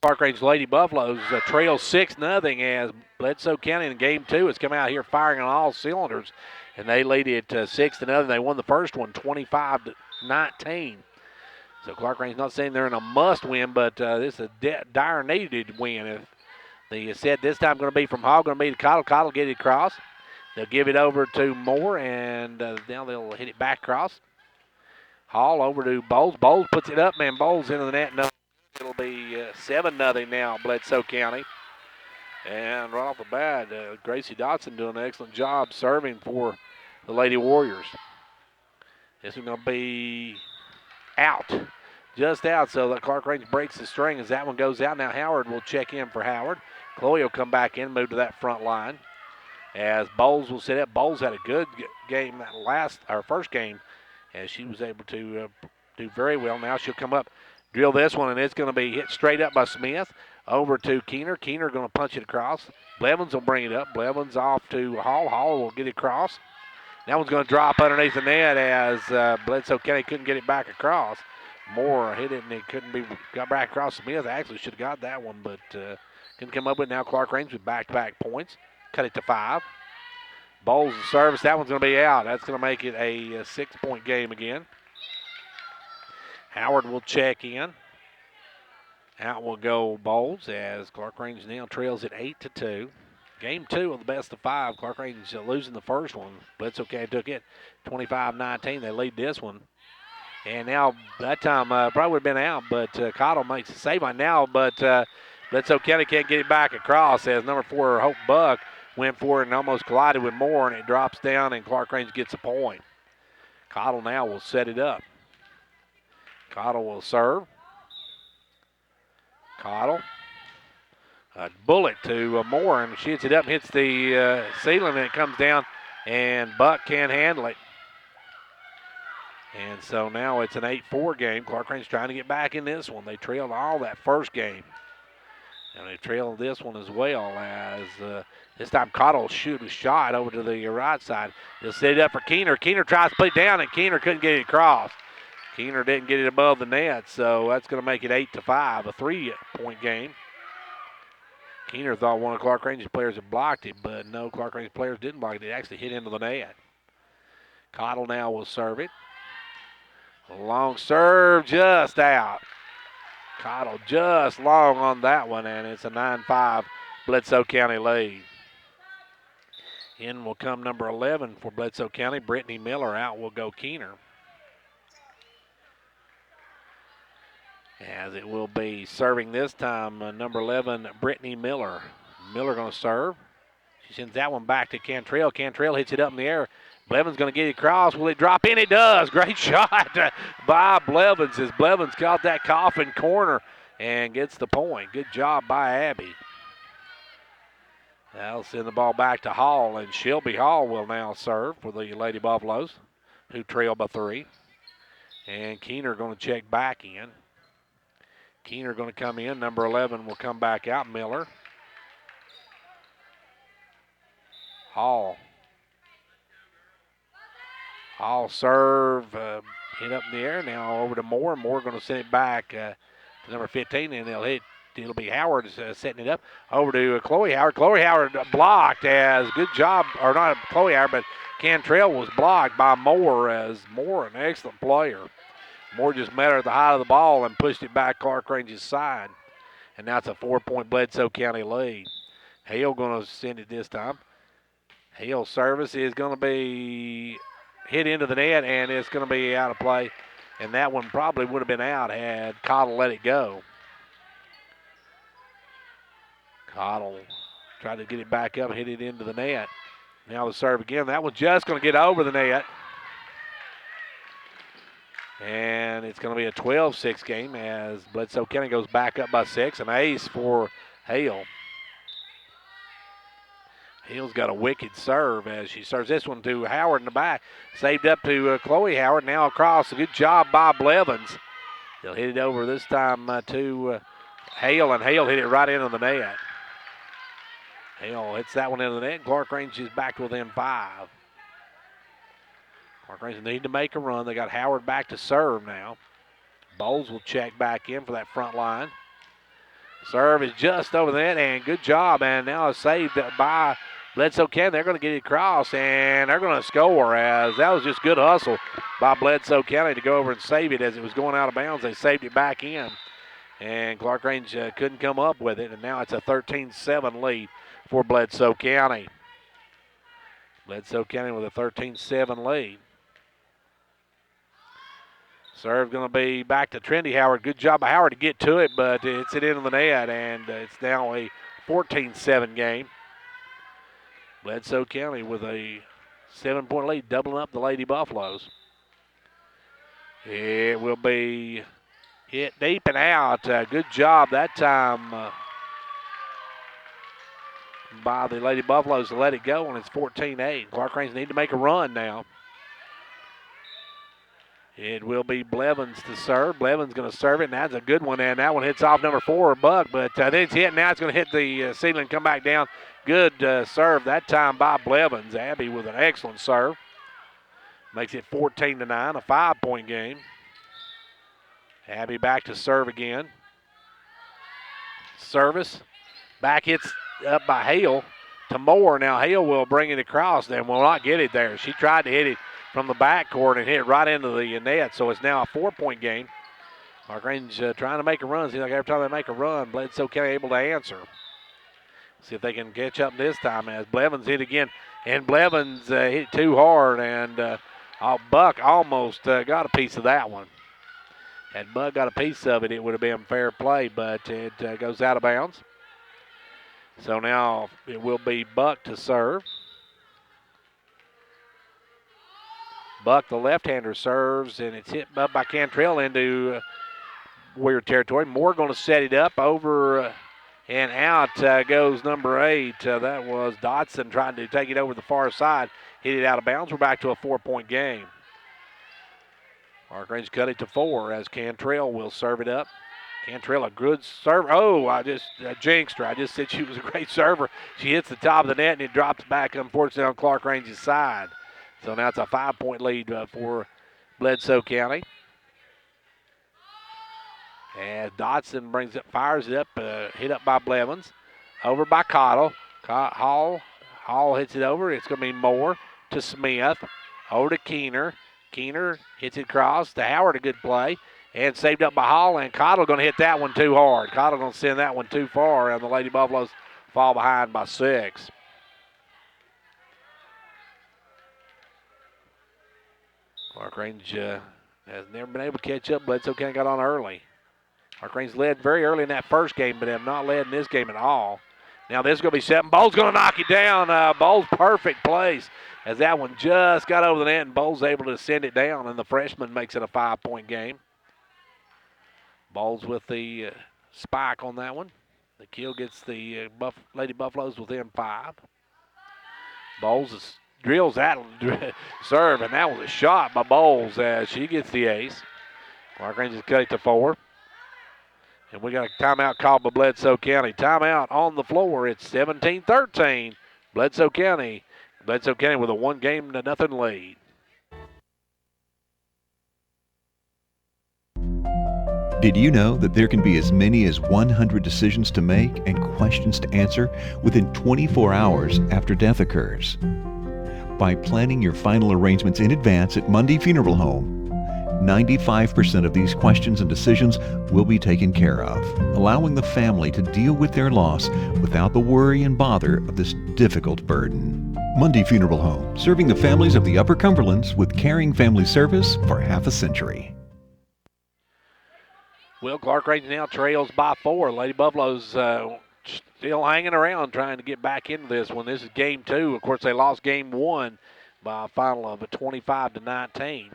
Clarkrange Lady Buffaloes trail 6-0 as Bledsoe County in Game 2 has come out here firing on all cylinders, and they lead it 6-0. They won the first one 25-19. So Clarkrange not saying they're in a must-win, but this is a dire needed win. If they said this time going to be from Hall, going to be to Cottle. Cottle get it across. They'll give it over to Moore, and now they'll hit it back across. Hall over to Bowles. Bowles puts it up, man. Bowles into the net. No. It'll be 7-0 now, Bledsoe County. And right off the bat, Gracie Dotson doing an excellent job serving for the Lady Warriors. This is going to be out, just out, so that Clarkrange breaks the string as that one goes out. Now Howard will check in for Howard. Chloe will come back in, move to that front line. As Bowles will sit up. Bowles had a good game first game, as she was able to do very well. Now she'll come up, drill this one, and it's going to be hit straight up by Smith. Over to Keener. Keener going to punch it across. Blevins will bring it up. Blevins off to Hall. Hall will get it across. That one's going to drop underneath the net as Bledsoe County couldn't get it back across. Moore hit it, and it couldn't be got back across. Smith actually should have got that one, but couldn't come up with it. Now Clarkrange with back-to-back points. Cut it to 5. Bowles service. That one's going to be out. That's going to make it a 6-point game again. Howard will check in. Out will go Bowles as Clarkrange now trails at 8-2. Game 2 of the best of 5. Clarkrange losing the first one. Bledsoe County took it 25-19. They lead this one. And now that time probably would have been out, but Cottle makes the save on now. But Bledsoe County can't get it back across as number 4 Hope Buck went for it and almost collided with Moore, and it drops down, and Clarkrange gets a point. Cottle now will set it up. Cottle will serve. Cottle. A bullet to Moore, and she hits it up and hits the ceiling, and it comes down, and Buck can't handle it. And so now it's an 8-4 game. Clarkrange trying to get back in this one. They trailed all that first game. And they trailed this one as well as this time Cottle shoot a shot over to the right side. They'll set it up for Keener. Keener tries to put it down, and Keener couldn't get it across. Keener didn't get it above the net, so that's going to make it 8-5, a 3-point game. Keener thought one of Clarkrange's players had blocked it, but no, Clarkrange's players didn't block it. It actually hit into the net. Cottle now will serve it. A long serve, just out. Cottle just long on that one, and it's a 9-5 Bledsoe County lead. In will come number 11 for Bledsoe County, Brittany Miller. Out will go Keener. As it will be serving this time, number 11, Brittany Miller. Miller going to serve. She sends that one back to Cantrell. Cantrell hits it up in the air. Blevins going to get it across. Will it drop in? It does. Great shot by Blevins as Blevins caught that coffin corner and gets the point. Good job by Abby. That'll send the ball back to Hall, and Shelby Hall will now serve for the Lady Buffaloes, who trail by 3. And Keener going to check back in. Keener going to come in. Number 11 will come back out. Miller. Hall. Hall serve. Hit up in the air. Now over to Moore. Moore going to send it back to number 15, and they'll hit. It'll be Howard setting it up. Over to Chloe Howard. Chloe Howard blocked as good job, or not Chloe Howard, but Cantrell was blocked by Moore as Moore, an excellent player. Moore just met her at the height of the ball and pushed it back Clarkrange's side. And now it's a 4-point Bledsoe County lead. Hale going to send it this time. Hale's service is going to be hit into the net, and it's going to be out of play. And that one probably would have been out had Cottle let it go. Cottle tried to get it back up and hit it into the net. Now the serve again. That one's just going to get over the net. And it's going to be a 12-6 game as Bledsoe County goes back up by 6. An ace for Hale. Hale's got a wicked serve as she serves this one to Howard in the back. Saved up to Chloe Howard. Now across. A good job by Blevins. They'll hit it over this time to Hale, and Hale hit it right into the net. Hale hits that one into the net. Clarkrange is back to within 5. Clarkrange need to make a run. They got Howard back to serve now. Bowles will check back in for that front line. Serve is just over the net, and good job. And now it's saved by Bledsoe County. They're going to get it across, and they're going to score as that was just good hustle by Bledsoe County to go over and save it as it was going out of bounds. They saved it back in, and Clarkrange couldn't come up with it, and now it's a 13-7 lead for Bledsoe County. Bledsoe County with a 13-7 lead. Serve going to be back to Trendy Howard. Good job by Howard to get to it, but it's it into the net, and it's now a 14-7 game. Bledsoe County with a 7-point lead, doubling up the Lady Buffaloes. It will be hit deep and out. Good job that time by the Lady Buffaloes to let it go, and it's 14-8. Clarkrange need to make a run now. It will be Blevins to serve. Blevins going to serve it, and that's a good one. And that one hits off number 4, Buck, but then it's hit. Now it's going to hit the ceiling and come back down. Good serve that time by Blevins. Abby with an excellent serve. Makes it 14-9, a 5-point game. Abby back to serve again. Service. Back hits up by Hale to Moore. Now Hale will bring it across and will not get it there. She tried to hit it from the backcourt and hit it right into the net, so it's now a 4-point game. Clarkrange trying to make a run. Seems like every time they make a run, Bledsoe County able to answer. See if they can catch up this time as Blevins hit again. And Blevins hit too hard, and Buck almost got a piece of that one. Had Buck got a piece of it, it would have been fair play, but it goes out of bounds. So now it will be Buck to serve. Buck, the left-hander, serves, and it's hit up by Cantrell into Warrior territory. Moore going to set it up over and out goes number 8. That was Dotson trying to take it over the far side. Hit it out of bounds. We're back to a 4-point game. Clarkrange cut it to 4 as Cantrell will serve it up. Cantrell, a good server. Oh, I just jinxed her. I just said she was a great server. She hits the top of the net, and it drops back, unfortunately, on Clarkrange's side. So now it's a 5-point lead for Bledsoe County. As Dotson brings it, fires it up, hit up by Blevins. Over by Cottle. Hall hits it over. It's going to be Moore to Smith. Over to Keener. Keener hits it across to Howard, a good play. And saved up by Hall, and Cottle going to hit that one too hard. Cottle going to send that one too far, and the Lady Buffaloes fall behind by 6. Clarkrange has never been able to catch up. Bledsoe County got on early. Clarkrange led very early in that first game, but have not led in this game at all. Now this is going to be 7. Bowles going to knock it down. Bowles perfect place as that one just got over the net, and Bowles able to send it down, and the freshman makes it a 5-point game. Bowles with the spike on that one. The kill gets the Lady Buffaloes within 5. Bowles drills that serve, and that was a shot by Bowles as she gets the ace. Clarkrange has cut it to 4. And we got a timeout called by Bledsoe County. Timeout on the floor. It's 17-13. Bledsoe County. Bledsoe County with a 1-0 lead. Did you know that there can be as many as 100 decisions to make and questions to answer within 24 hours after death occurs? By planning your final arrangements in advance at Mundy Funeral Home, 95% of these questions and decisions will be taken care of, allowing the family to deal with their loss without the worry and bother of this difficult burden. Mundy Funeral Home, serving the families of the Upper Cumberlands with caring family service for half a century. Well, Clarkrange now trails by 4. Lady Buffaloes still hanging around trying to get back into this one. This is game 2. Of course, they lost game 1 by a final of 25-19.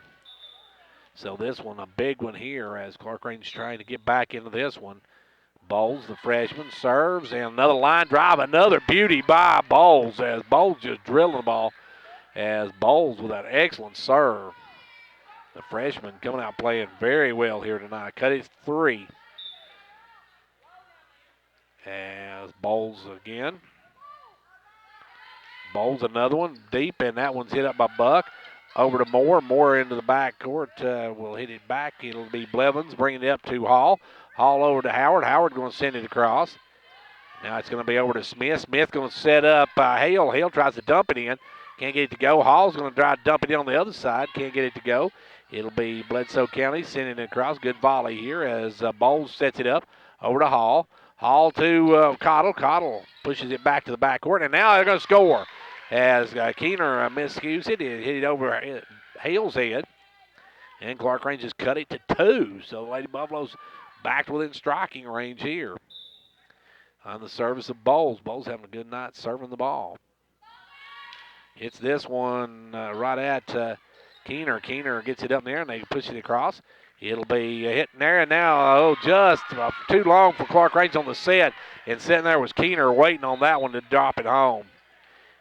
So this one, a big one here as Clarkrange trying to get back into this one. Bowles, the freshman, serves, and another line drive, another beauty by Bowles as Bowles just drilling the ball as Bowles with that excellent serve. The freshman coming out playing very well here tonight. Cut it 3. As Bowles again. Bowles another one deep, and that one's hit up by Buck. Over to Moore. Moore into the back court. Will hit it back. It'll be Blevins bringing it up to Hall. Hall over to Howard. Howard going to send it across. Now it's going to be over to Smith. Smith going to set up Hale. Hale tries to dump it in. Can't get it to go. Hall's going to try to dump it in on the other side. Can't get it to go. It'll be Bledsoe County sending it across. Good volley here as Bowles sets it up over to Hall. Hall to Cottle. Cottle pushes it back to the backcourt, and now they're going to score. As Keener miscues it, hit it over Hale's head, and Clarkrange has cut it to 2. So the Lady Buffaloes back within striking range here on the service of Bowles. Bowles having a good night serving the ball. Hits this one right at Keener. Keener gets it up there, and they push it across. It'll be hitting there, and now, just too long for Clarkrange on the set. And sitting there was Keener waiting on that one to drop it home.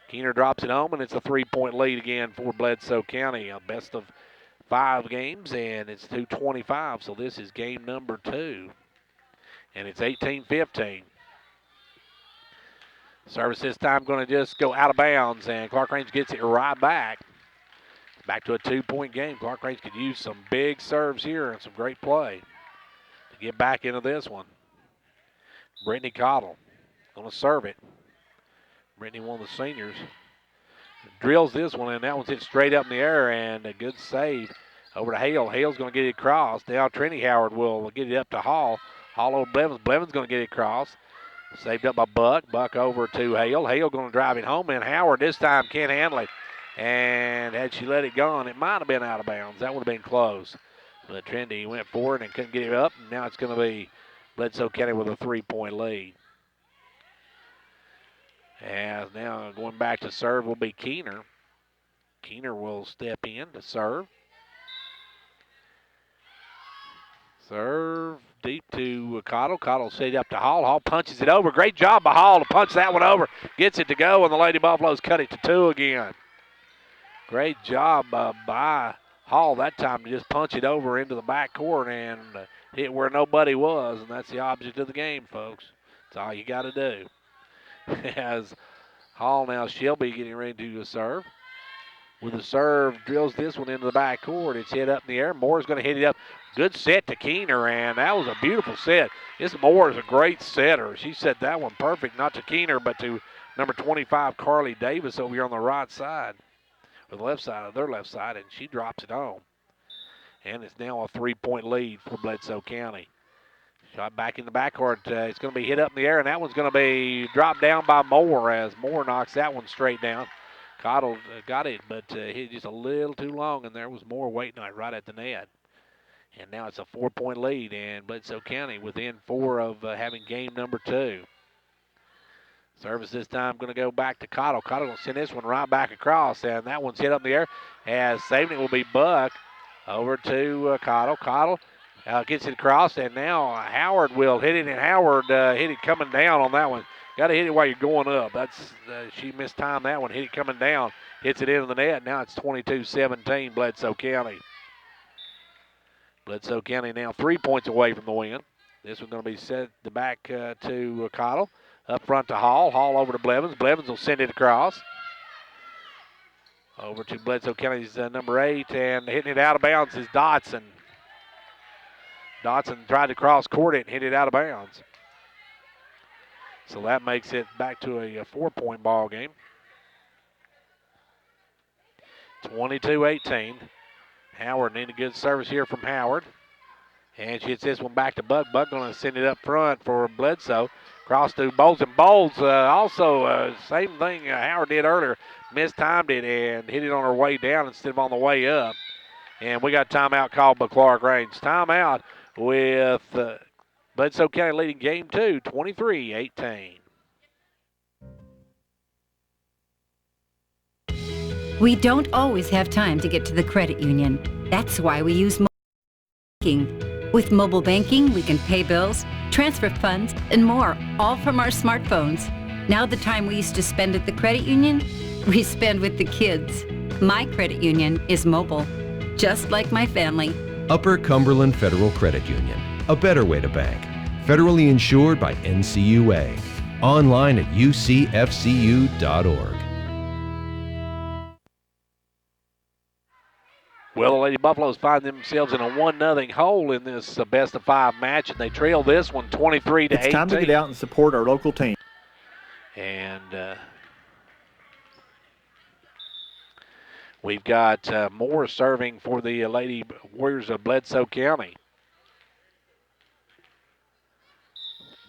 Keener drops it home, and it's a 3-point lead again for Bledsoe County. A best of 5 games, and it's 2:25, so this is game number 2. And it's 18-15. Service this time going to just go out of bounds, and Clarkrange gets it right back. Back to a 2-point game. Clarkrange could use some big serves here and some great play to get back into this one. Brittany Cottle going to serve it. Brittany, one of the seniors, drills this one, and that one's hit straight up in the air, and a good save over to Hale. Hale's going to get it across. Now Trinity Howard will get it up to Hall. Hall over Blevins. Blevins going to get it across. Saved up by Buck. Buck over to Hale. Hale going to drive it home, and Howard this time can't handle it. And had she let it go, it might have been out of bounds. That would have been close. But Trinity went forward and couldn't get it up, and now it's going to be Bledsoe County with a 3-point lead. As now going back to serve will be Keener. Keener will step in to serve. Serve deep to Cottle. Cottle set it up to Hall. Hall punches it over. Great job by Hall to punch that one over. Gets it to go, and the Lady Buffaloes cut it to 2 again. Great job by Hall that time to just punch it over into the backcourt and hit where nobody was, and that's the object of the game, folks. That's all you got to do. As Hall now, Shelby getting ready to serve. With the serve, drills this one into the backcourt. It's hit up in the air. Moore's going to hit it up. Good set to Keener, and that was a beautiful set. This Moore is a great setter. She set that one perfect, not to Keener, but to number 25, Carly Davis over here on the right side, or the left side of their left side, and she drops it home. And it's now a 3-point lead for Bledsoe County. Shot back in the backcourt. It's going to be hit up in the air, and that one's going to be dropped down by Moore as Moore knocks that one straight down. Cottle got it, but hit just a little too long, and there was Moore waiting on it right at the net. And now it's a 4-point lead, and Bledsoe County within 4 of having game number 2. Service this time going to go back to Cottle. Cottle going to send this one right back across, and that one's hit up in the air. As saving it will be Buck over to Cottle. Cottle gets it across, and now Howard will hit it, and Howard hit it coming down on that one. Got to hit it while you're going up. That's she mistimed that one. Hit it coming down. Hits it into the net. Now it's 22-17 Bledsoe County. Bledsoe County now 3 points away from the win. This one's going to be set the back to Cottle. Up front to Hall. Hall over to Blevins. Blevins will send it across. Over to Bledsoe County's number 8, and hitting it out of bounds is Dotson. Dotson tried to cross court it and hit it out of bounds. So that makes it back to a 4-point ball game. 22-18. Howard need a good service here from Howard. And she hits this one back to Buck. Buck going to send it up front for Bledsoe. Cross to Bowles. And Bowles also, same thing Howard did earlier, mistimed it and hit it on her way down instead of on the way up. And we got timeout called by Clarkrange. Timeout with Bledsoe County leading game 2, 23-18. We don't always have time to get to the credit union. That's why we use mobile banking. With mobile banking, we can pay bills, transfer funds, and more, all from our smartphones. Now the time we used to spend at the credit union, we spend with the kids. My credit union is mobile, just like my family. Upper Cumberland Federal Credit Union, a better way to bank. Federally insured by NCUA. Online at ucfcu.org. Well, the Lady Buffaloes find themselves in a 1-0 hole in this best-of-5 match, and they trail this one 23-18. It's time to get out and support our local team. And we've got Moore serving for the Lady Warriors of Bledsoe County.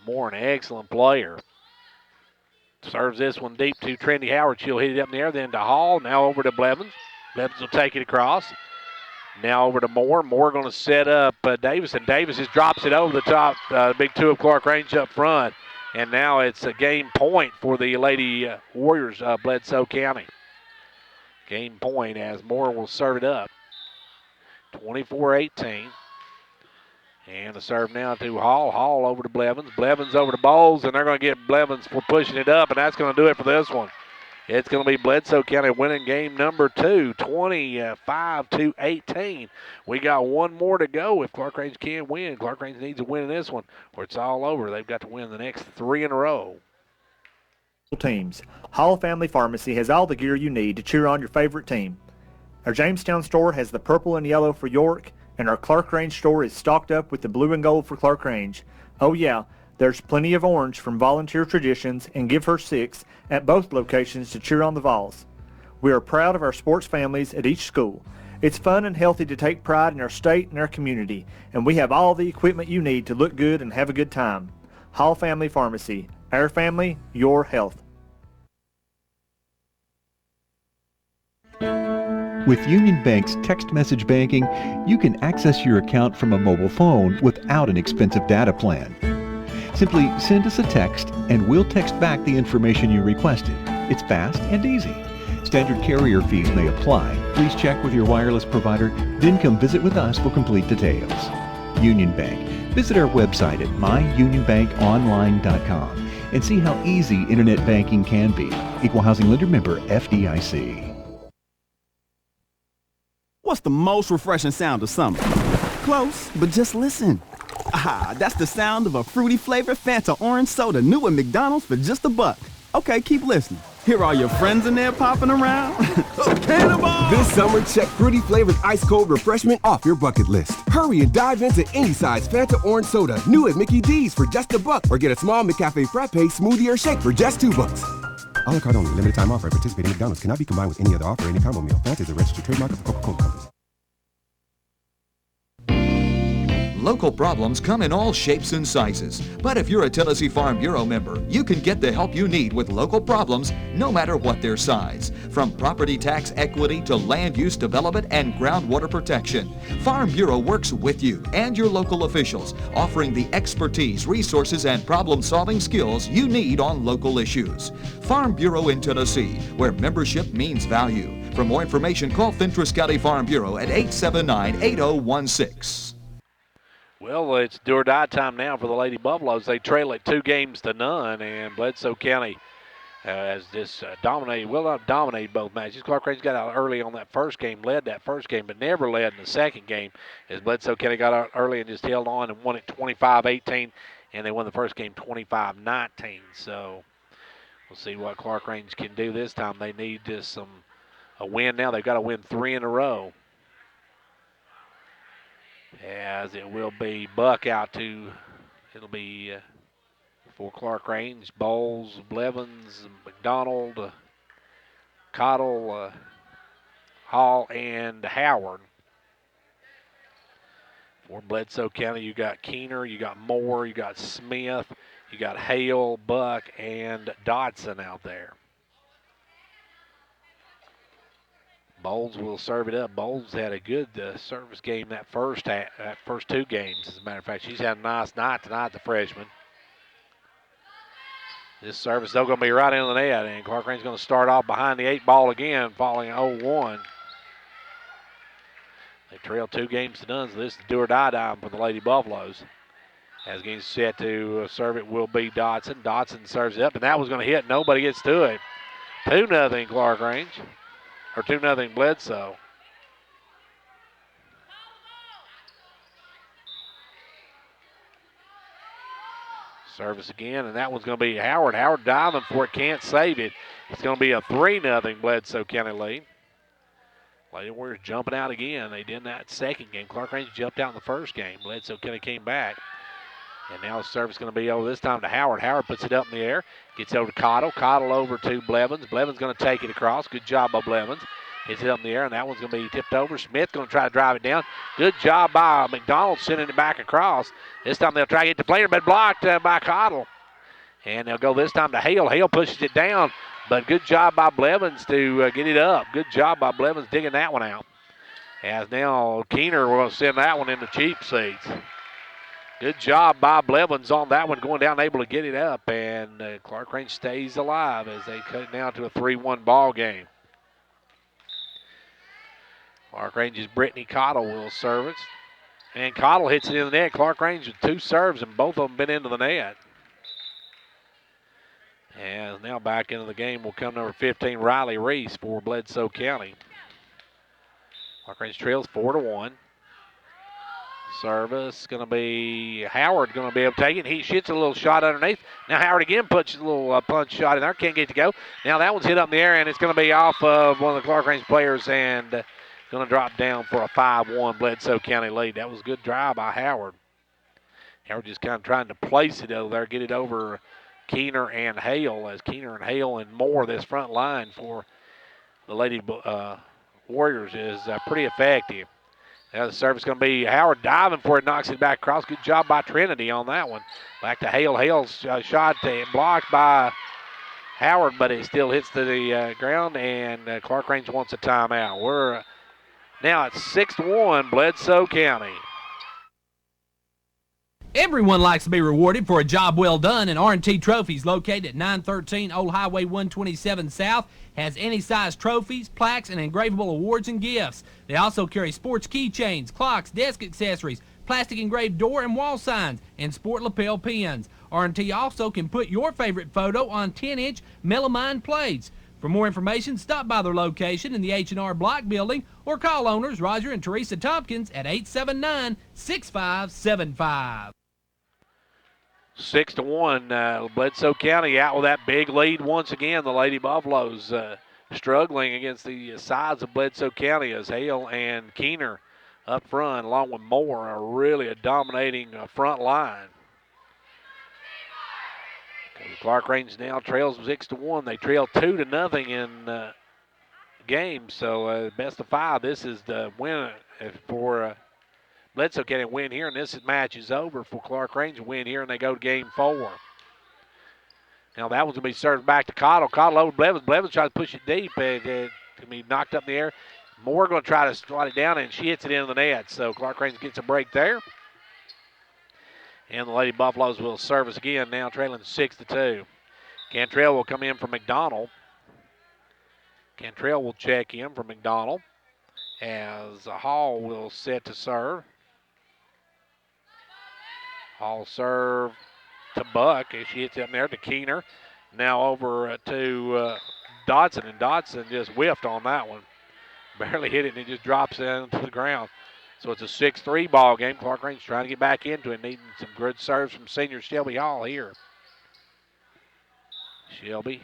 Moore, an excellent player. Serves this one deep to Trendy Howard. She'll hit it up in the air, then to Hall. Now over to Blevins. Blevins will take it across. Now over to Moore. Moore going to set up Davis, and Davis just drops it over the top. Big two of Clarkrange up front. And now it's a game point for the Lady Warriors of Bledsoe County. Game point as Moore will serve it up. 24-18. And the serve now to Hall. Hall over to Blevins. Blevins over to Bowles, and they're going to get Blevins for pushing it up, and that's going to do it for this one. It's going to be Bledsoe County winning game number 2, 25-18. We got one more to go if Clarkrange can win. Clarkrange needs a win in this one, or it's all over. They've got to win the next 3 in a row. Teams. Hall Family Pharmacy has all the gear you need to cheer on your favorite team. Our Jamestown store has the purple and yellow for York, and our Clarkrange store is stocked up with the blue and gold for Clarkrange. Oh yeah, there's plenty of orange from Volunteer Traditions and Give Her 6 at both locations to cheer on the Vols. We are proud of our sports families at each school. It's fun and healthy to take pride in our state and our community, and we have all the equipment you need to look good and have a good time. Hall Family Pharmacy. Our family, your health. With Union Bank's text message banking, you can access your account from a mobile phone without an expensive data plan. Simply send us a text and we'll text back the information you requested. It's fast and easy. Standard carrier fees may apply. Please check with your wireless provider, then come visit with us for complete details. Union Bank. Visit our website at myunionbankonline.com and see how easy internet banking can be. Equal Housing Lender Member FDIC. What's the most refreshing sound of summer? Close, but just listen. Ah, that's the sound of a fruity flavored Fanta orange soda new at McDonald's for just $1. Okay, keep listening. Hear all your friends in there popping around? Cannonball! This summer, check fruity flavored ice cold refreshment off your bucket list. Hurry and dive into any size Fanta orange soda new at Mickey D's for just $1, or get a small McCafe frappe smoothie or shake for just $2. A la carte only. Limited time offer at participating McDonald's. Cannot be combined with any other offer or any combo meal. Fanta is a registered trademark of the Coca-Cola Company. Local problems come in all shapes and sizes. But if you're a Tennessee Farm Bureau member, you can get the help you need with local problems no matter what their size. From property tax equity to land use development and groundwater protection, Farm Bureau works with you and your local officials, offering the expertise, resources, and problem-solving skills you need on local issues. Farm Bureau in Tennessee, where membership means value. For more information, call Fentress County Farm Bureau at 879-8016. Well, it's do or die time now for the Lady Buffaloes. They trail it 2-0, and Bledsoe County has just dominated. Well, not dominated both matches. Clarkrange got out early on that first game, led that first game, but never led in the second game. As Bledsoe County got out early and just held on and won it 25-18, and they won the first game 25-19. So we'll see what Clarkrange can do this time. They need just a win now. They've got to win 3 in a row. As it will be Buck out to, it'll be for Clarkrange, Bowles, Blevins, McDonald, Cottle, Hall, and Howard. For Bledsoe County, you got Keener, you got Moore, you got Smith, you got Hale, Buck, and Dodson out there. Bowles will serve it up. Bowles had a good service game that first two games. As a matter of fact, she's had a nice night tonight, the freshman. This service, though, going to be right into the net, and Clarkrange's going to start off behind the 8 ball again, falling 0-1. They trail 2 games to none, so this is do or die time for the Lady Buffaloes. As getting set to serve it will be Dodson. Dodson serves it up, and that was going to hit. Nobody gets to it. 2-0 Clarkrange, or 2-0 Bledsoe. Service again, and that one's going to be Howard. Howard diving for it, can't save it. It's going to be a 3-0 Bledsoe County lead. Lady Warriors jumping out again. They did that second game. Clarkrange jumped out in the first game. Bledsoe County came back. And now the service is going to be over this time to Howard. Howard puts it up in the air, gets over to Cottle. Cottle over to Blevins. Blevins going to take it across. Good job by Blevins. Hits it up in the air, and that one's going to be tipped over. Smith going to try to drive it down. Good job by McDonald sending it back across. This time they'll try to get the player, but blocked by Cottle. And they'll go this time to Hale. Hale pushes it down, but good job by Blevins to get it up. Good job by Blevins digging that one out. As now Keener will send that one in the cheap seats. Good job by Blevins on that one, going down, able to get it up, and Clarkrange stays alive as they cut it down to a 3-1 ball game. Clarkrange's Brittany Cottle will serve it, and Cottle hits it in the net. Clarkrange with 2 serves, and both of them been into the net. And now back into the game will come number 15, Riley Reese for Bledsoe County. Clarkrange trails 4-1. Service going to be Howard going to be able to take it. He shoots a little shot underneath. Now Howard again puts a little punch shot in there. Can't get it to go. Now that one's hit up in the air, and it's going to be off of one of the Clarkrange players and going to drop down for a 5-1 Bledsoe County lead. That was a good drive by Howard. Howard just kind of trying to place it over there, get it over Keener and Hale, as Keener and Hale and Moore, this front line for the Lady Warriors is pretty effective. Now the service going to be Howard diving for it, knocks it back across. Good job by Trinity on that one. Back to Hale. Hale's shot blocked by Howard, but it still hits to the ground, and Clarkrange wants a timeout. We're now at 6-1 Bledsoe County. Everyone likes to be rewarded for a job well done, and R&T Trophies, located at 913 Old Highway 127 South, has any size trophies, plaques, and engravable awards and gifts. They also carry sports keychains, clocks, desk accessories, plastic engraved door and wall signs, and sport lapel pins. R&T also can put your favorite photo on 10-inch melamine plates. For more information, stop by their location in the H&R Block building or call owners Roger and Teresa Tompkins at 879-6575. 6-1, Bledsoe County out with that big lead once again. The Lady Buffaloes struggling against the sides of Bledsoe County as Hale and Keener up front, along with Moore, are really a dominating front line. Clarkrange now trails 6-1. They trail 2-0 in game. So best of 5. This is the win for Bledsoe County win here, and this match is over for Clarkrange win here, and they go to game 4. Now that one's going to be served back to Cottle. Cottle over Blevins. Blevins tries to push it deep. It's going to be knocked up in the air. Moore going to try to slide it down, and she hits it into the net. So Clarkrange gets a break there. And the Lady Buffaloes will service again, now trailing 6-2. Cantrell will come in for McDonald. Cantrell will check in for McDonald as Hall will set to serve. Hall serve to Buck as she hits it up there to Keener. Now over to Dodson, and Dodson just whiffed on that one. Barely hit it, and it just drops down to the ground. So it's a 6-3 ball game. Clarkrange trying to get back into it, needing some good serves from senior Shelby Hall here. Shelby.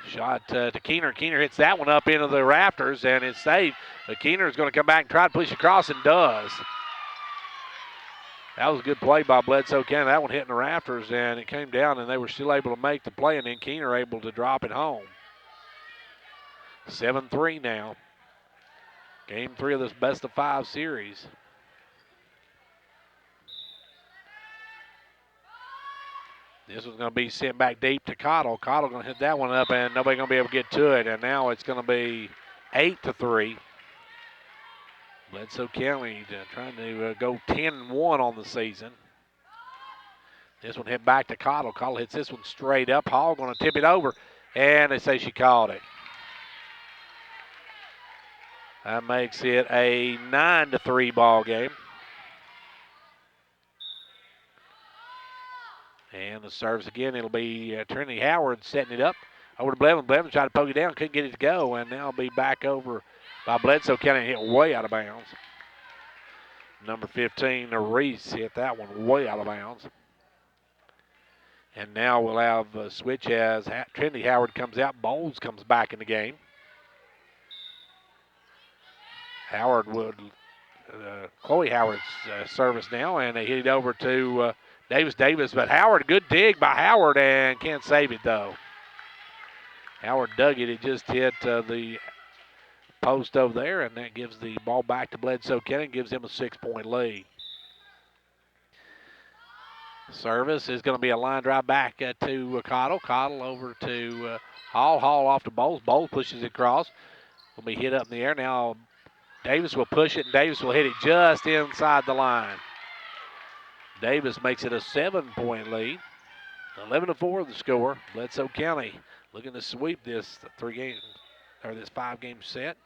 Shot to Keener. Keener hits that one up into the rafters, and it's saved. But Keener is going to come back and try to push across, and does. That was a good play by Bledsoe County. That one hit in the rafters, and it came down, and they were still able to make the play, and then Keener able to drop it home. 7-3 now. Game 3 of this best-of-5 series. This was going to be sent back deep to Cottle. Cottle going to hit that one up, and nobody going to be able to get to it. And now it's going to be 8-3. Bledsoe County trying to go 10-1 on the season. This one hit back to Cottle. Cottle hits this one straight up. Hall going to tip it over, and they say she called it. That makes it a 9-3 ball game. And the serves again. It'll be Trinity Howard setting it up over to Blevins. Blevins tried to poke it down, couldn't get it to go, and now it'll be back over by Bledsoe County and hit way out of bounds. Number 15, Reese, hit that one way out of bounds. And now we'll have a switch as Trinity Howard comes out. Bowles comes back in the game. Howard would, Chloe Howard's service now, and they hit it over to Davis, but Howard, good dig by Howard, and can't save it though. Howard dug it. It just hit the post over there, and that gives the ball back to Bledsoe County and gives them a 6-point lead. Service is going to be a line drive back to Cottle. Cottle over to Hall. Hall off to Bowles. Bowles pushes it across. Will be hit up in the air. Now Davis will push it, and Davis will hit it just inside the line. Davis makes it a 7-point lead. 11-4 the score. Bledsoe County looking to sweep this 5-game set.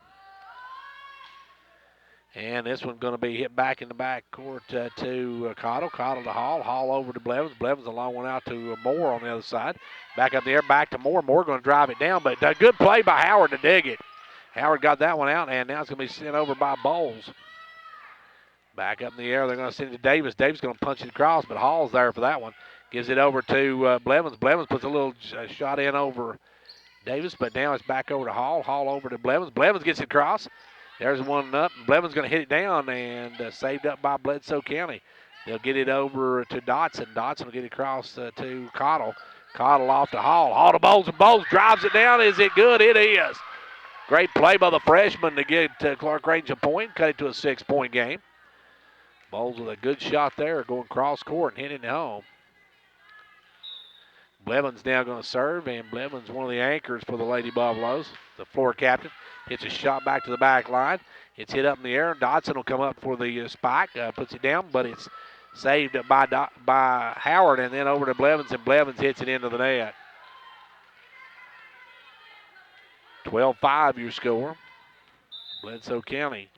And this one's going to be hit back in the backcourt to Cottle. Cottle to Hall. Hall over to Blevins. Blevins a long one out to Moore on the other side. Back up there, back to Moore. Moore going to drive it down, but a good play by Howard to dig it. Howard got that one out, and now it's going to be sent over by Bowles. Back up in the air, they're going to send it to Davis. Davis going to punch it across, but Hall's there for that one. Gives it over to Blevins. Blevins puts a little shot in over Davis, but now it's back over to Hall. Hall over to Blevins. Blevins gets it across. There's one up. Blevins going to hit it down and saved up by Bledsoe County. They'll get it over to Dotson. Dotson will get it across to Cottle. Cottle off to Hall. Hall to Bowles, and Bowles drives it down. Is it good? It is. Great play by the freshman to get Clarkrange a point, cut it to a 6-point game. Bowles with a good shot there, going cross court and hitting it home. Blevins now going to serve, and Blevins one of the anchors for the Lady Buffaloes, the floor captain. Hits a shot back to the back line. It's hit up in the air. Dotson will come up for the spike, puts it down, but it's saved by Howard, and then over to Blevins, and Blevins hits it into the net. 12-5 your score. Bledsoe County